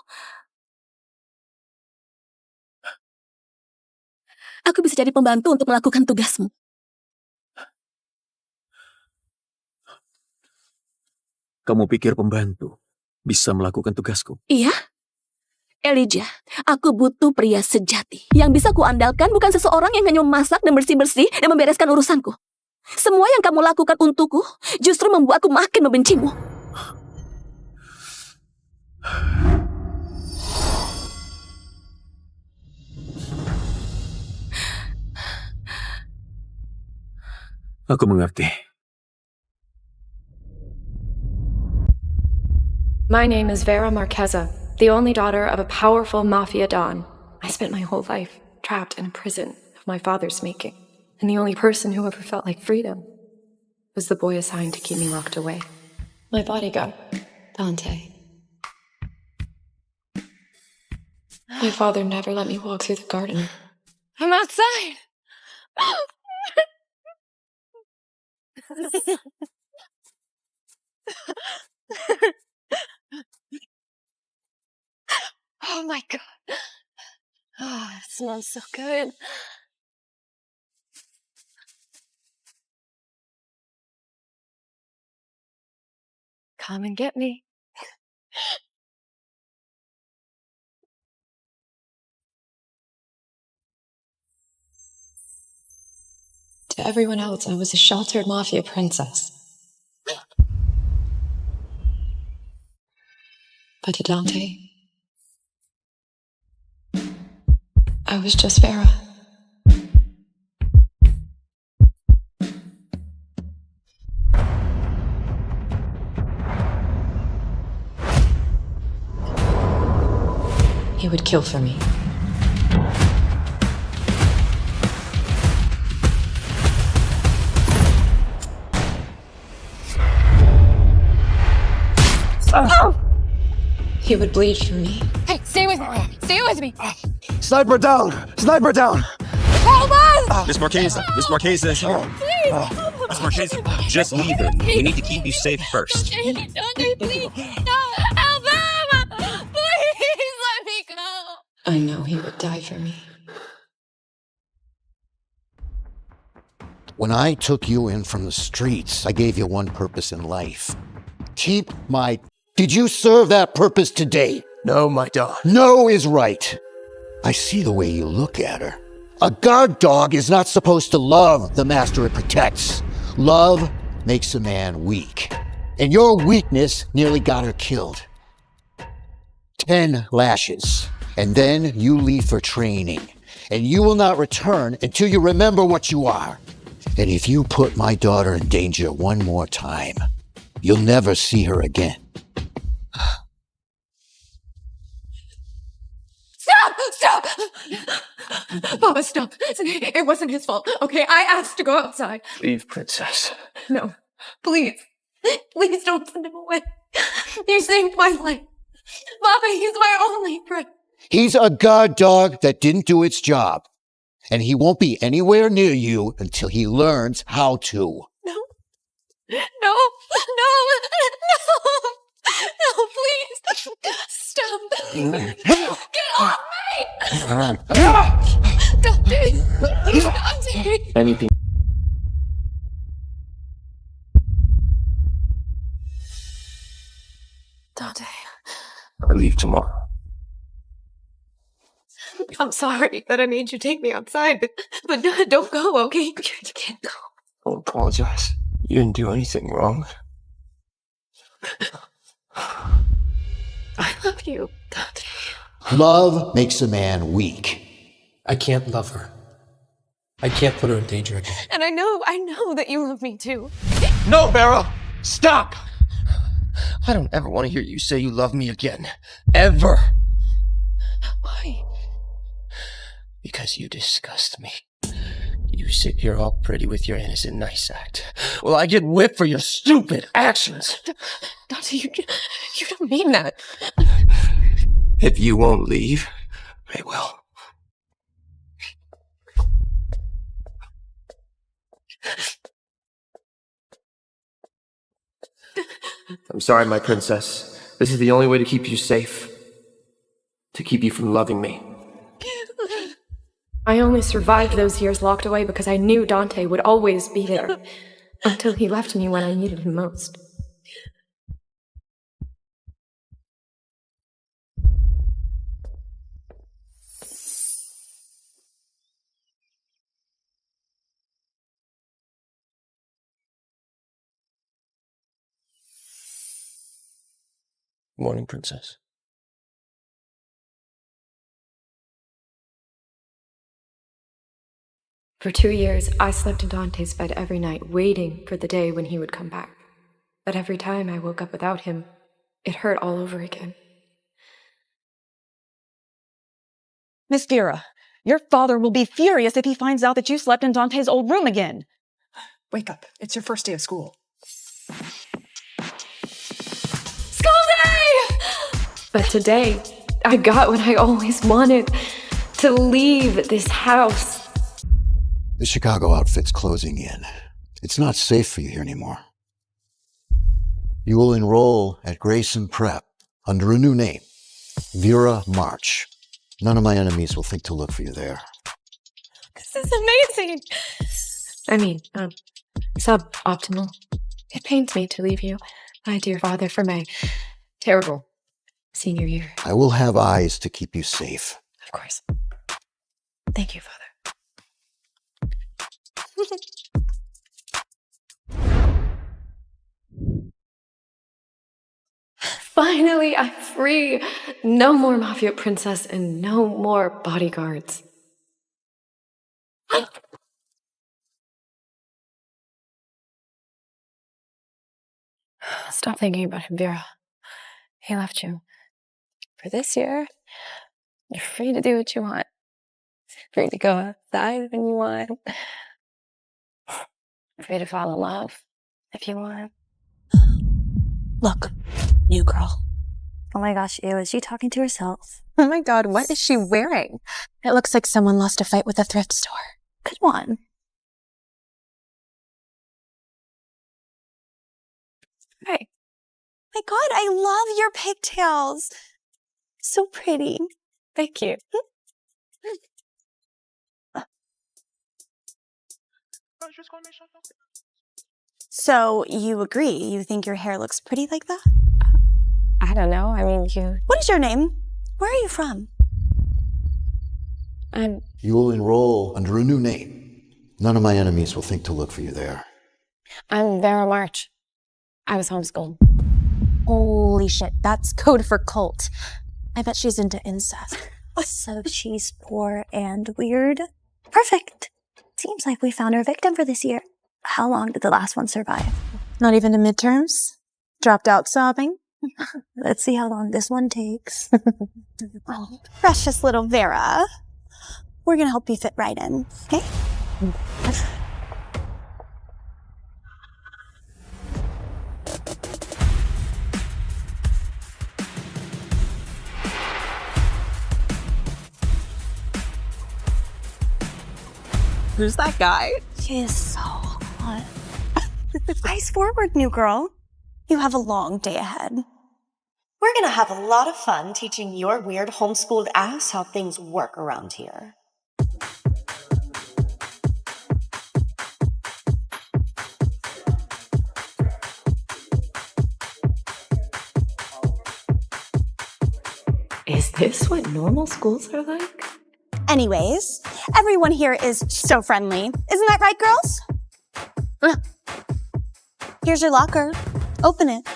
aku bisa jadi pembantu untuk melakukan tugasmu. Kamu pikir pembantu bisa melakukan tugasku? Iya? Elijah, aku butuh pria sejati. Yang bisa kuandalkan bukan seseorang yang hanya memasak dan bersih-bersih dan membereskan urusanku. Semua yang kamu lakukan untukku justru membuatku makin membencimu. Aku mengerti. My name is Vera Marqueza, the only daughter of a powerful mafia don. I spent my whole life trapped in a prison of my father's making, and the only person who ever felt like freedom was the boy assigned to keep me locked away. My bodyguard, Dante. My father never let me walk through the garden. I'm outside. Oh my God. Oh, it smells so good. Come and get me. To everyone else, I was a sheltered mafia princess. But to Dante, I was just Vera. He would kill for me. He would bleed for me. Hey, stay with me. Stay with me. Sniper down! Sniper down! Help us! Miss Marquez, Miss Marquez, Please. Miss Marquez, just leave her. We need to keep you safe first. Dante, please. No, help him! Please let me go. I know he would die for me. When I took you in from the streets, I gave you one purpose in life. Keep my... Did you serve that purpose today? No, my Don. No is right. I see the way you look at her. A guard dog is not supposed to love the master it protects. Love makes a man weak. And your weakness nearly got her killed. 10 lashes. And then you leave for training. And you will not return until you remember what you are. And if you put my daughter in danger one more time, you'll never see her again. Stop! Stop! Papa, stop. It wasn't his fault, okay? I asked to go outside. Leave, Princess. No. Please. Please don't send him away. You saved my life. Papa, he's my only friend. He's a guard dog that didn't do its job. And he won't be anywhere near you until he learns how to. No. No. No. No. No, please. Stop. Get off me! Dante. Dante. Anything. Dante. I leave tomorrow. I'm sorry that I made you take me outside, but don't go, okay? You can't go. Don't apologize. You didn't do anything wrong. I love you, Dante. Love makes a man weak. I can't love her. I can't put her in danger again. And I know that you love me too. No, Beryl! Stop! I don't ever want to hear you say you love me again. Ever! Why? Because you disgust me. You sit here all pretty with your innocent nice act. Well, I get whipped for your stupid actions. Dante, you don't mean that. If you won't leave, I will. I'm sorry, my princess. This is the only way to keep you safe. To keep you from loving me. I only survived those years locked away because I knew Dante would always be there. Until he left me when I needed him most. Morning, princess. For 2 years, I slept in Dante's bed every night, waiting for the day when he would come back. But every time I woke up without him, it hurt all over again. Miss Vera, your father will be furious if he finds out that you slept in Dante's old room again. Wake up. It's your first day of school. School day! But today, I got what I always wanted. To leave this house. The Chicago outfit's closing in. It's not safe for you here anymore. You will enroll at Grayson Prep under a new name, Vera March. None of my enemies will think to look for you there. This is amazing. I mean, suboptimal. It pains me to leave you, my dear father, for my terrible senior year. I will have eyes to keep you safe. Of course. Thank you, Father. Finally, I'm free. No more Mafia Princess and no more bodyguards. Stop thinking about him, Vera. He left you. For this year, you're free to do what you want. Free to go outside when you want. Free to fall in love if you want. Look, new girl. Oh my gosh, ew, is she talking to herself? Oh my god, what is she wearing? It looks like someone lost a fight with a thrift store. Good one. Hey. My god, I love your pigtails. So pretty. Thank you. So you agree? You think your hair looks pretty like that? I don't know. I mean, What is your name? Where are you from? You will enroll under a new name. None of my enemies will think to look for you there. I'm Vera March. I was homeschooled. Holy shit, that's code for cult. I bet she's into incest. So she's poor and weird. Perfect. Seems like we found our victim for this year. How long did the last one survive? Not even to midterms? Dropped out sobbing? Let's see how long this one takes. Oh, precious little Vera. We're gonna help you fit right in, okay? Who's that guy? She is so hot. Eyes forward, new girl. You have a long day ahead. We're gonna have a lot of fun teaching your weird homeschooled ass how things work around here. Is this what normal schools are like? Anyways, everyone here is so friendly. Isn't that right, girls? Here's your locker. Open it.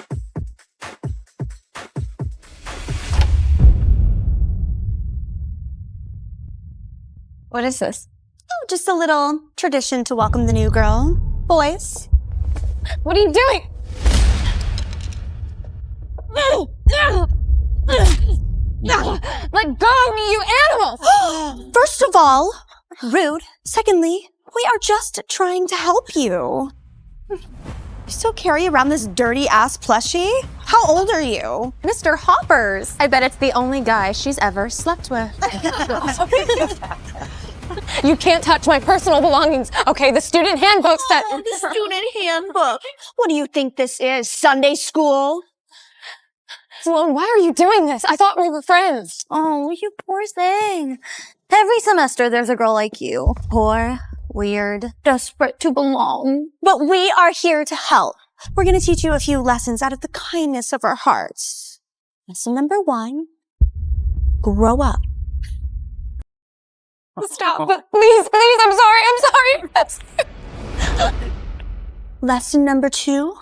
What is this? Oh, just a little tradition to welcome the new girl. Boys. What are you doing? Let go of me, you animals! First of all, rude. Secondly, we are just trying to help you. You still carry around this dirty-ass plushie? How old are you? Mr. Hoppers. I bet it's the only guy she's ever slept with. You can't touch my personal belongings. Okay, the student handbook said... Oh, the student handbook. What do you think this is, Sunday school? Sloan, why are you doing this? I thought we were friends. Oh, you poor thing. Every semester there's a girl like you. Poor, weird, desperate to belong. But we are here to help. We're going to teach you a few lessons out of the kindness of our hearts. Lesson number 1, grow up. Stop. Please, I'm sorry. Lesson number 2,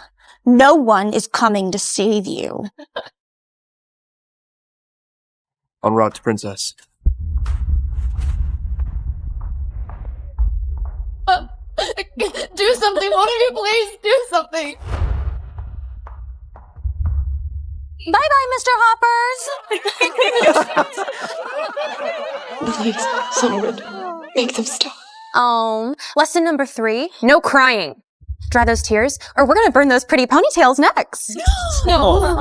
no one is coming to save you. En route to Princess. Do something, one of you please do something. Bye-bye, Mr. Hoppers. Please, someone, make them stop. Lesson number 3, no crying. Dry those tears, or we're gonna burn those pretty ponytails next. No,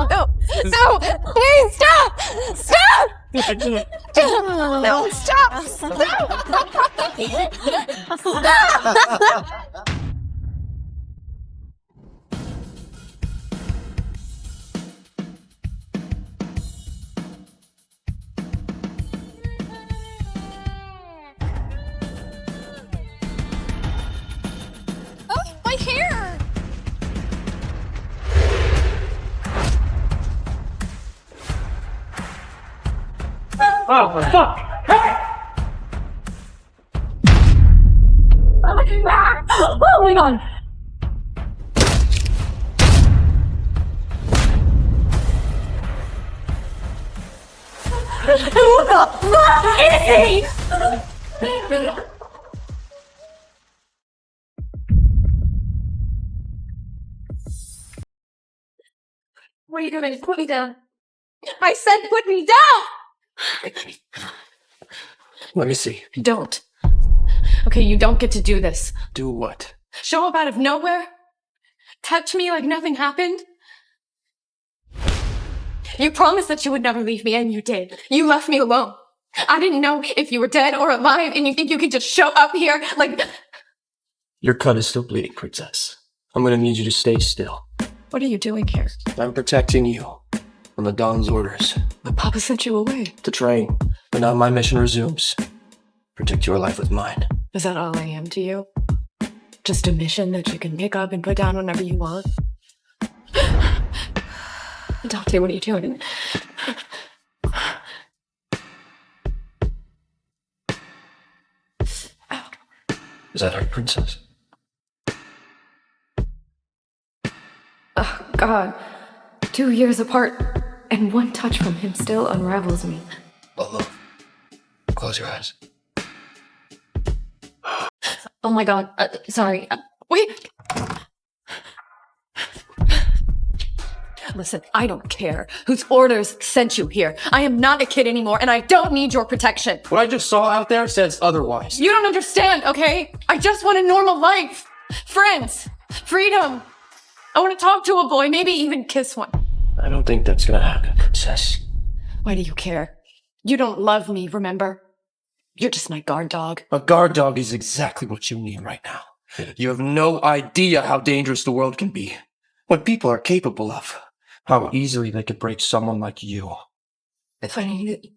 please stop! Stop! No, stop! Oh, my hair! Oh, fuck! Oh my god! What the fuck is he? What are you doing? Put me down. I said put me down! Let me see. Don't. Okay, you don't get to do this. Do what? Show up out of nowhere? Touch me like nothing happened? You promised that you would never leave me, and you did. You left me alone. I didn't know if you were dead or alive, and you think you can just show up here like... Your cut is still bleeding, Princess. I'm gonna need you to stay still. What are you doing here? I'm protecting you from the Don's orders. But Papa sent you away. To train. But now my mission resumes. Protect your life with mine. Is that all I am to you? Just a mission that you can pick up and put down whenever you want. Dante, what are you doing? Is that our princess? Oh, God. 2 years apart, and one touch from him still unravels me. Lolo, close your eyes. Oh my god, sorry. Wait! Listen, I don't care whose orders sent you here. I am not a kid anymore, and I don't need your protection. What I just saw out there says otherwise. You don't understand, okay? I just want a normal life. Friends. Freedom. I want to talk to a boy, maybe even kiss one. I don't think that's gonna happen, princess. Why do you care? You don't love me, remember? You're just my guard dog. A guard dog is exactly what you need right now. You have no idea how dangerous the world can be. What people are capable of. How easily they could break someone like you. If I needed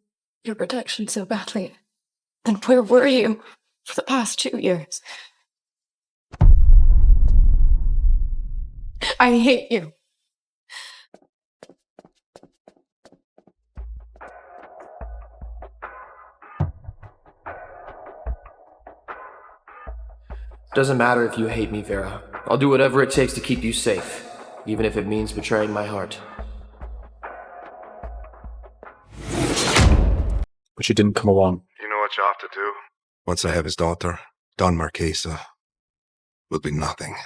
your protection so badly, then where were you for the past 2 years? I hate you. Doesn't matter if you hate me, Vera. I'll do whatever it takes to keep you safe, even if it means betraying my heart. But you didn't come along. You know what you have to do? Once I have his daughter, Don Marquesa, will be nothing.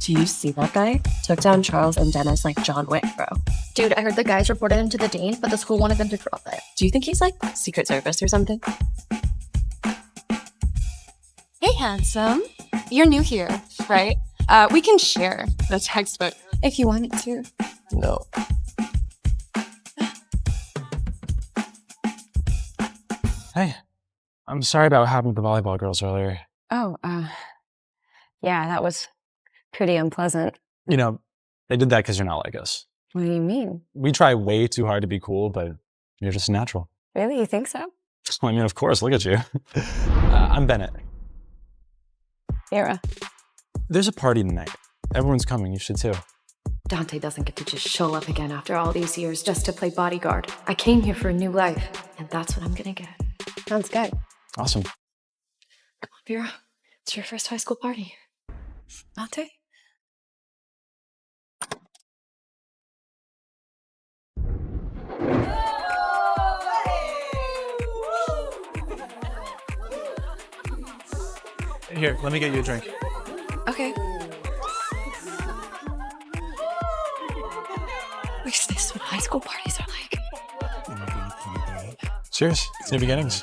Do you see that guy? Took down Charles and Dennis like John Wick, bro. Dude, I heard the guys reported him to the dean, but the school wanted them to drop it. Do you think he's like Secret Service or something? Hey, handsome. You're new here, right? We can share the textbook if you wanted to. No. Hey, I'm sorry about what happened with the volleyball girls earlier. Oh, yeah, that was pretty unpleasant. You know, they did that because you're not like us. What do you mean? We try way too hard to be cool, but you're just natural. Really? You think so? I mean, of course, look at you. I'm Bennett. Vera. There's a party tonight. Everyone's coming, you should too. Dante doesn't get to just show up again after all these years just to play bodyguard. I came here for a new life, and that's what I'm gonna get. Sounds good. Awesome. Come on, Vera. It's your first high school party. Dante? Here, let me get you a drink. Okay. Where's this what high school parties are like? Cheers. It's new beginnings.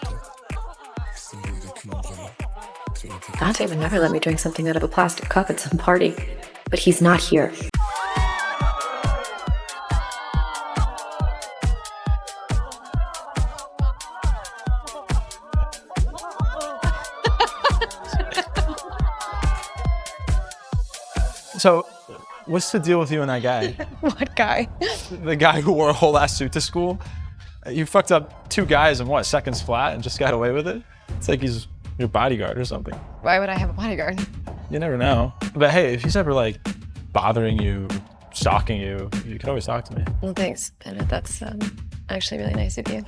Dante would never let me drink something out of a plastic cup at some party, but he's not here. So, what's the deal with you and that guy? What guy? The guy who wore a whole ass suit to school? You fucked up 2 guys in what, seconds flat and just got away with it? It's like he's your bodyguard or something. Why would I have a bodyguard? You never know. But hey, if he's ever like bothering you, stalking you, you can always talk to me. Well, thanks, Bennett. That's actually really nice of you.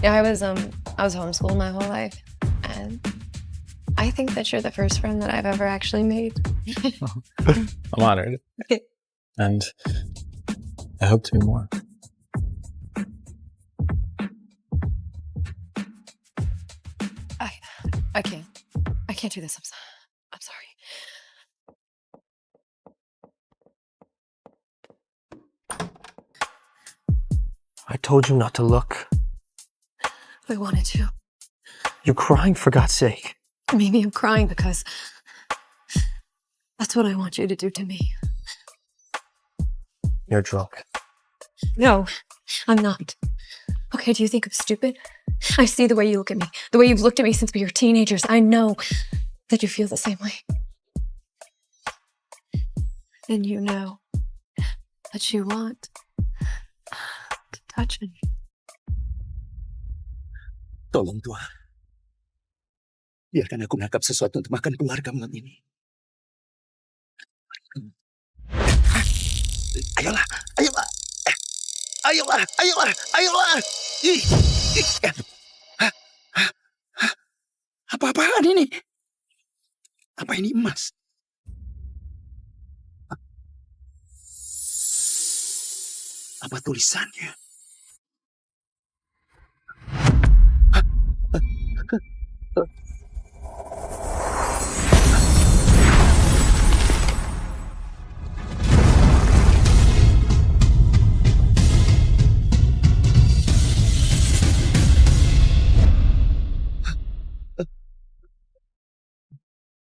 Yeah, I was homeschooled my whole life, and I think that you're the first friend that I've ever actually made. I'm honored. And I hope to be more. I can't do this. I'm sorry. I told you not to look. I wanted to. You're crying for God's sake. Maybe I'm crying because that's what I want you to do to me. You're drunk. No, I'm not. Okay, do you think I'm stupid? I see the way you look at me, the way you've looked at me since we were teenagers. I know that you feel the same way. And you know that you want touching. Tolong Tuhan. Biarkan aku menangkap sesuatu untuk makan keluarga malam ini. Ayolah, ayolah. Ayolah, ayolah, ayolah. Apa-apaan ini? Apa ini emas? Apa tulisannya?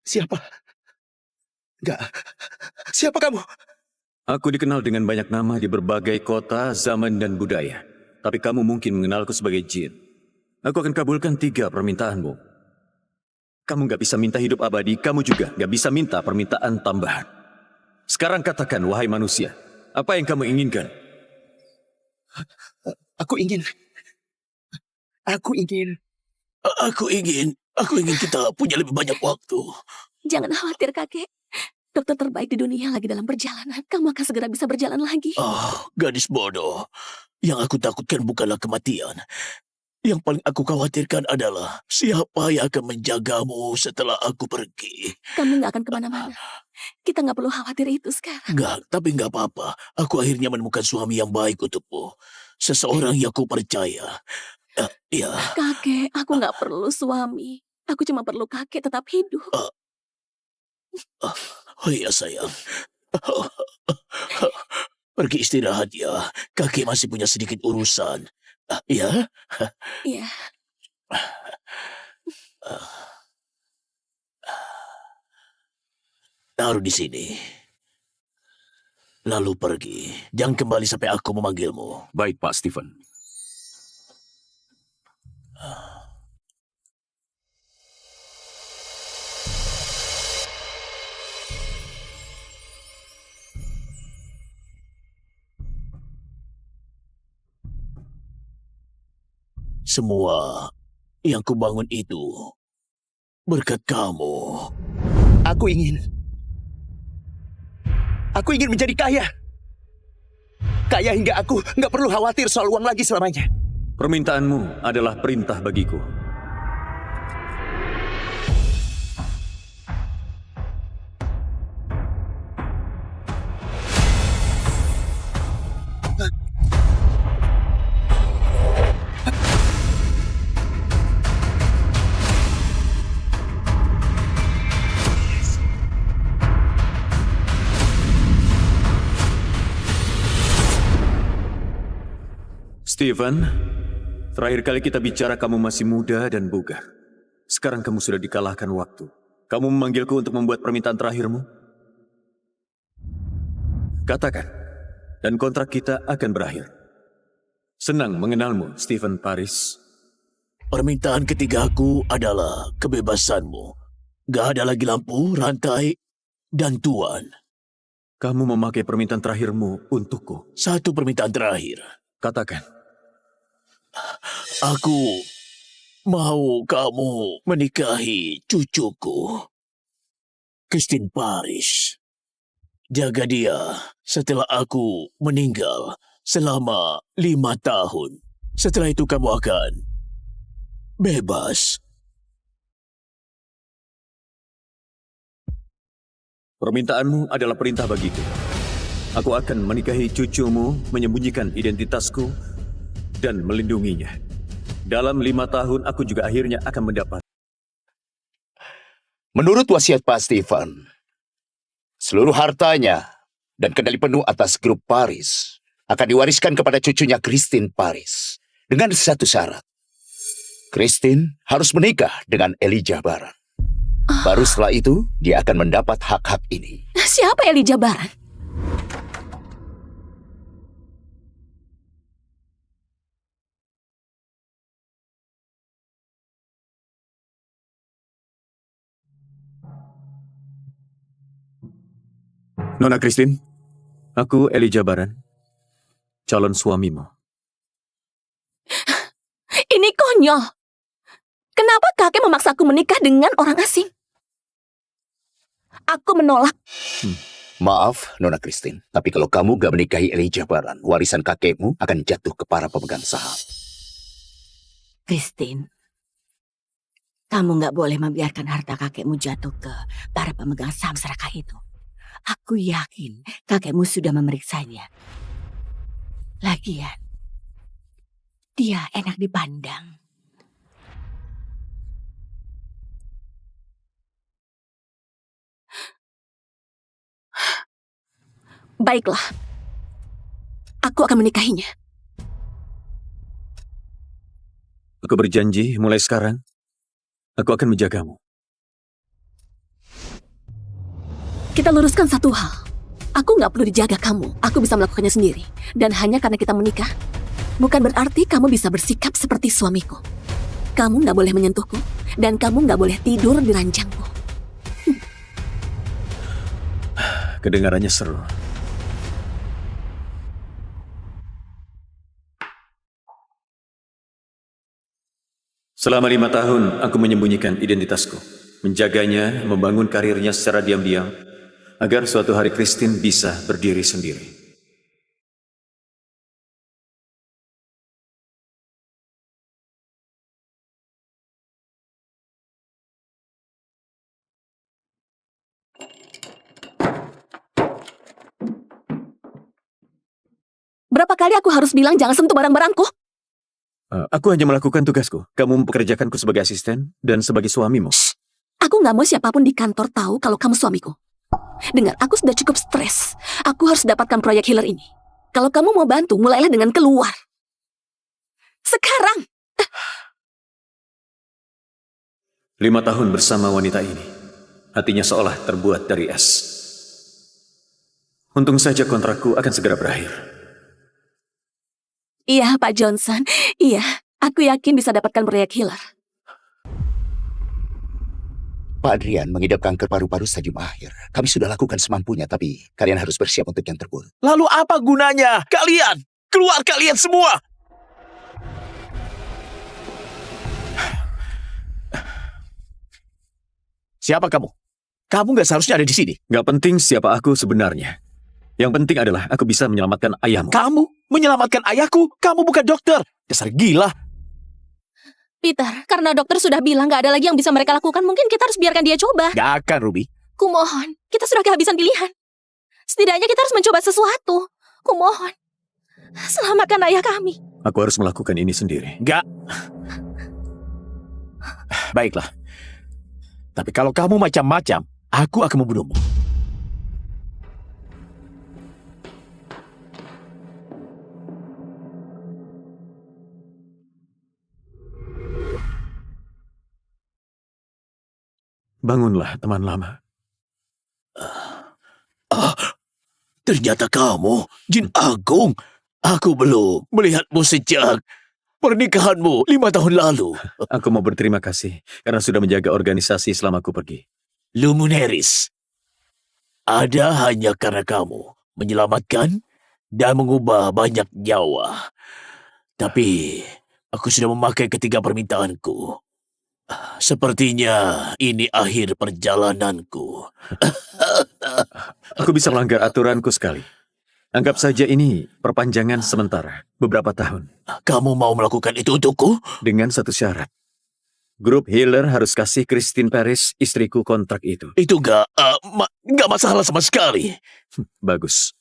Siapa? Enggak. Siapa kamu? Aku dikenal dengan banyak nama di berbagai kota, zaman, dan budaya. Tapi kamu mungkin mengenalku sebagai Jin. Aku akan kabulkan 3 permintaanmu. Kamu gak bisa minta hidup abadi, kamu juga gak bisa minta permintaan tambahan. Sekarang katakan, wahai manusia, apa yang kamu inginkan? Aku ingin kita punya lebih banyak waktu. Jangan khawatir, kakek. Dokter terbaik di dunia lagi dalam perjalanan. Kamu akan segera bisa berjalan lagi. Gadis bodoh. Yang aku takutkan bukanlah kematian. Yang paling aku khawatirkan adalah siapa yang akan menjagamu setelah aku pergi. Kamu gak akan kemana-mana. Kita gak perlu khawatir itu sekarang. Tapi nggak apa-apa. Aku akhirnya menemukan suami yang baik untukmu. Seseorang yang aku percaya. Ya. Kakek, aku gak perlu suami. Aku cuma perlu kakek tetap hidup. Oh iya sayang. Pergi istirahat ya. Kakek masih punya sedikit urusan. Ya? Iya. Taruh di sini. Lalu pergi. Jangan kembali sampai aku memanggilmu. Baik, Pak Stephen. Semua yang kubangun itu berkat kamu. Aku ingin menjadi kaya. Kaya hingga aku nggak perlu khawatir soal uang lagi selamanya. Permintaanmu adalah perintah bagiku. Stephen, terakhir kali kita bicara kamu masih muda dan bugar. Sekarang kamu sudah dikalahkan waktu. Kamu memanggilku untuk membuat permintaan terakhirmu? Katakan, dan kontrak kita akan berakhir. Senang mengenalmu, Stephen Paris. Permintaan ketigaku adalah kebebasanmu. Gak ada lagi lampu, rantai, dan tuan. Kamu memakai permintaan terakhirmu untukku. 1 permintaan terakhir. Katakan. Aku mau kamu menikahi cucuku, Christine Paris. Jaga dia setelah aku meninggal selama 5 tahun. Setelah itu kamu akan bebas. Permintaanmu adalah perintah bagiku. Aku akan menikahi cucumu, menyembunyikan identitasku, dan melindunginya. Dalam 5 tahun, aku juga akhirnya akan mendapat. Menurut wasiat Pak Stephen, seluruh hartanya dan kendali penuh atas grup Paris akan diwariskan kepada cucunya Christine Paris dengan 1 syarat. Christine harus menikah dengan Elijah Baran. Baru setelah itu, dia akan mendapat hak-hak ini. Siapa Elijah Baran? Nona Christine, aku Elijah Baran, calon suamimu. konyol. Kenapa kakek memaksaku menikah dengan orang asing? Aku menolak. Maaf, Nona Christine. Tapi kalau kamu gak menikahi Elijah Baran, warisan kakekmu akan jatuh ke para pemegang saham. Christine, kamu nggak boleh membiarkan harta kakekmu jatuh ke para pemegang saham serakah itu. Aku yakin kakekmu sudah memeriksanya. Lagian, dia enak dipandang. Baiklah, aku akan menikahinya. Aku berjanji mulai sekarang, aku akan menjagamu. Kita luruskan satu hal. Aku nggak perlu dijaga kamu. Aku bisa melakukannya sendiri. Dan hanya karena kita menikah, bukan berarti kamu bisa bersikap seperti suamiku. Kamu nggak boleh menyentuhku, dan kamu nggak boleh tidur di ranjangku. Kedengarannya seru. Selama 5 tahun, aku menyembunyikan identitasku. Menjaganya, membangun karirnya secara diam-diam, agar suatu hari Christine bisa berdiri sendiri. Berapa kali aku harus bilang jangan sentuh barang-barangku? Aku hanya melakukan tugasku. Kamu mempekerjakanku sebagai asisten dan sebagai suamimu. Aku nggak mau siapapun di kantor tahu kalau kamu suamiku. Dengar, aku sudah cukup stres. Aku harus dapatkan proyek healer ini. Kalau kamu mau bantu, mulailah dengan keluar. Sekarang! 5 tahun bersama wanita ini. Hatinya seolah terbuat dari es. Untung saja kontrakku akan segera berakhir. Iya, Pak Johnson. Iya, aku yakin bisa dapatkan proyek healer. Pak Adrian mengidap kanker paru-paru stadium akhir. Kami sudah lakukan semampunya, tapi kalian harus bersiap untuk yang terburuk. Lalu apa gunanya? Kalian! Keluar kalian semua! Siapa kamu? Kamu gak seharusnya ada di sini. Gak penting siapa aku sebenarnya. Yang penting adalah aku bisa menyelamatkan ayahmu. Kamu menyelamatkan ayahku? Kamu bukan dokter. Dasar gila. Peter, karena dokter sudah bilang gak ada lagi yang bisa mereka lakukan, mungkin kita harus biarkan dia coba. Gak akan, Ruby. Kumohon, kita sudah kehabisan pilihan. Setidaknya kita harus mencoba sesuatu. Kumohon, selamatkan ayah kami. Aku harus melakukan ini sendiri. Gak. Baiklah. Tapi kalau kamu macam-macam, aku akan membunuhmu. Bangunlah, teman lama. Ternyata kamu, Jin Agung. Aku belum melihatmu sejak pernikahanmu 5 tahun lalu. Aku mau berterima kasih karena sudah menjaga organisasi selama aku pergi. Luminaries. Ada hanya karena kamu menyelamatkan dan mengubah banyak nyawa. Tapi aku sudah memakai ketiga permintaanku. Sepertinya ini akhir perjalananku. Aku bisa melanggar aturanku sekali. Anggap saja ini perpanjangan sementara, beberapa tahun. Kamu mau melakukan itu untukku? Dengan satu syarat. Grup healer harus kasih Christine Paris, istriku, kontrak itu. Itu nggak masalah sama sekali. Bagus.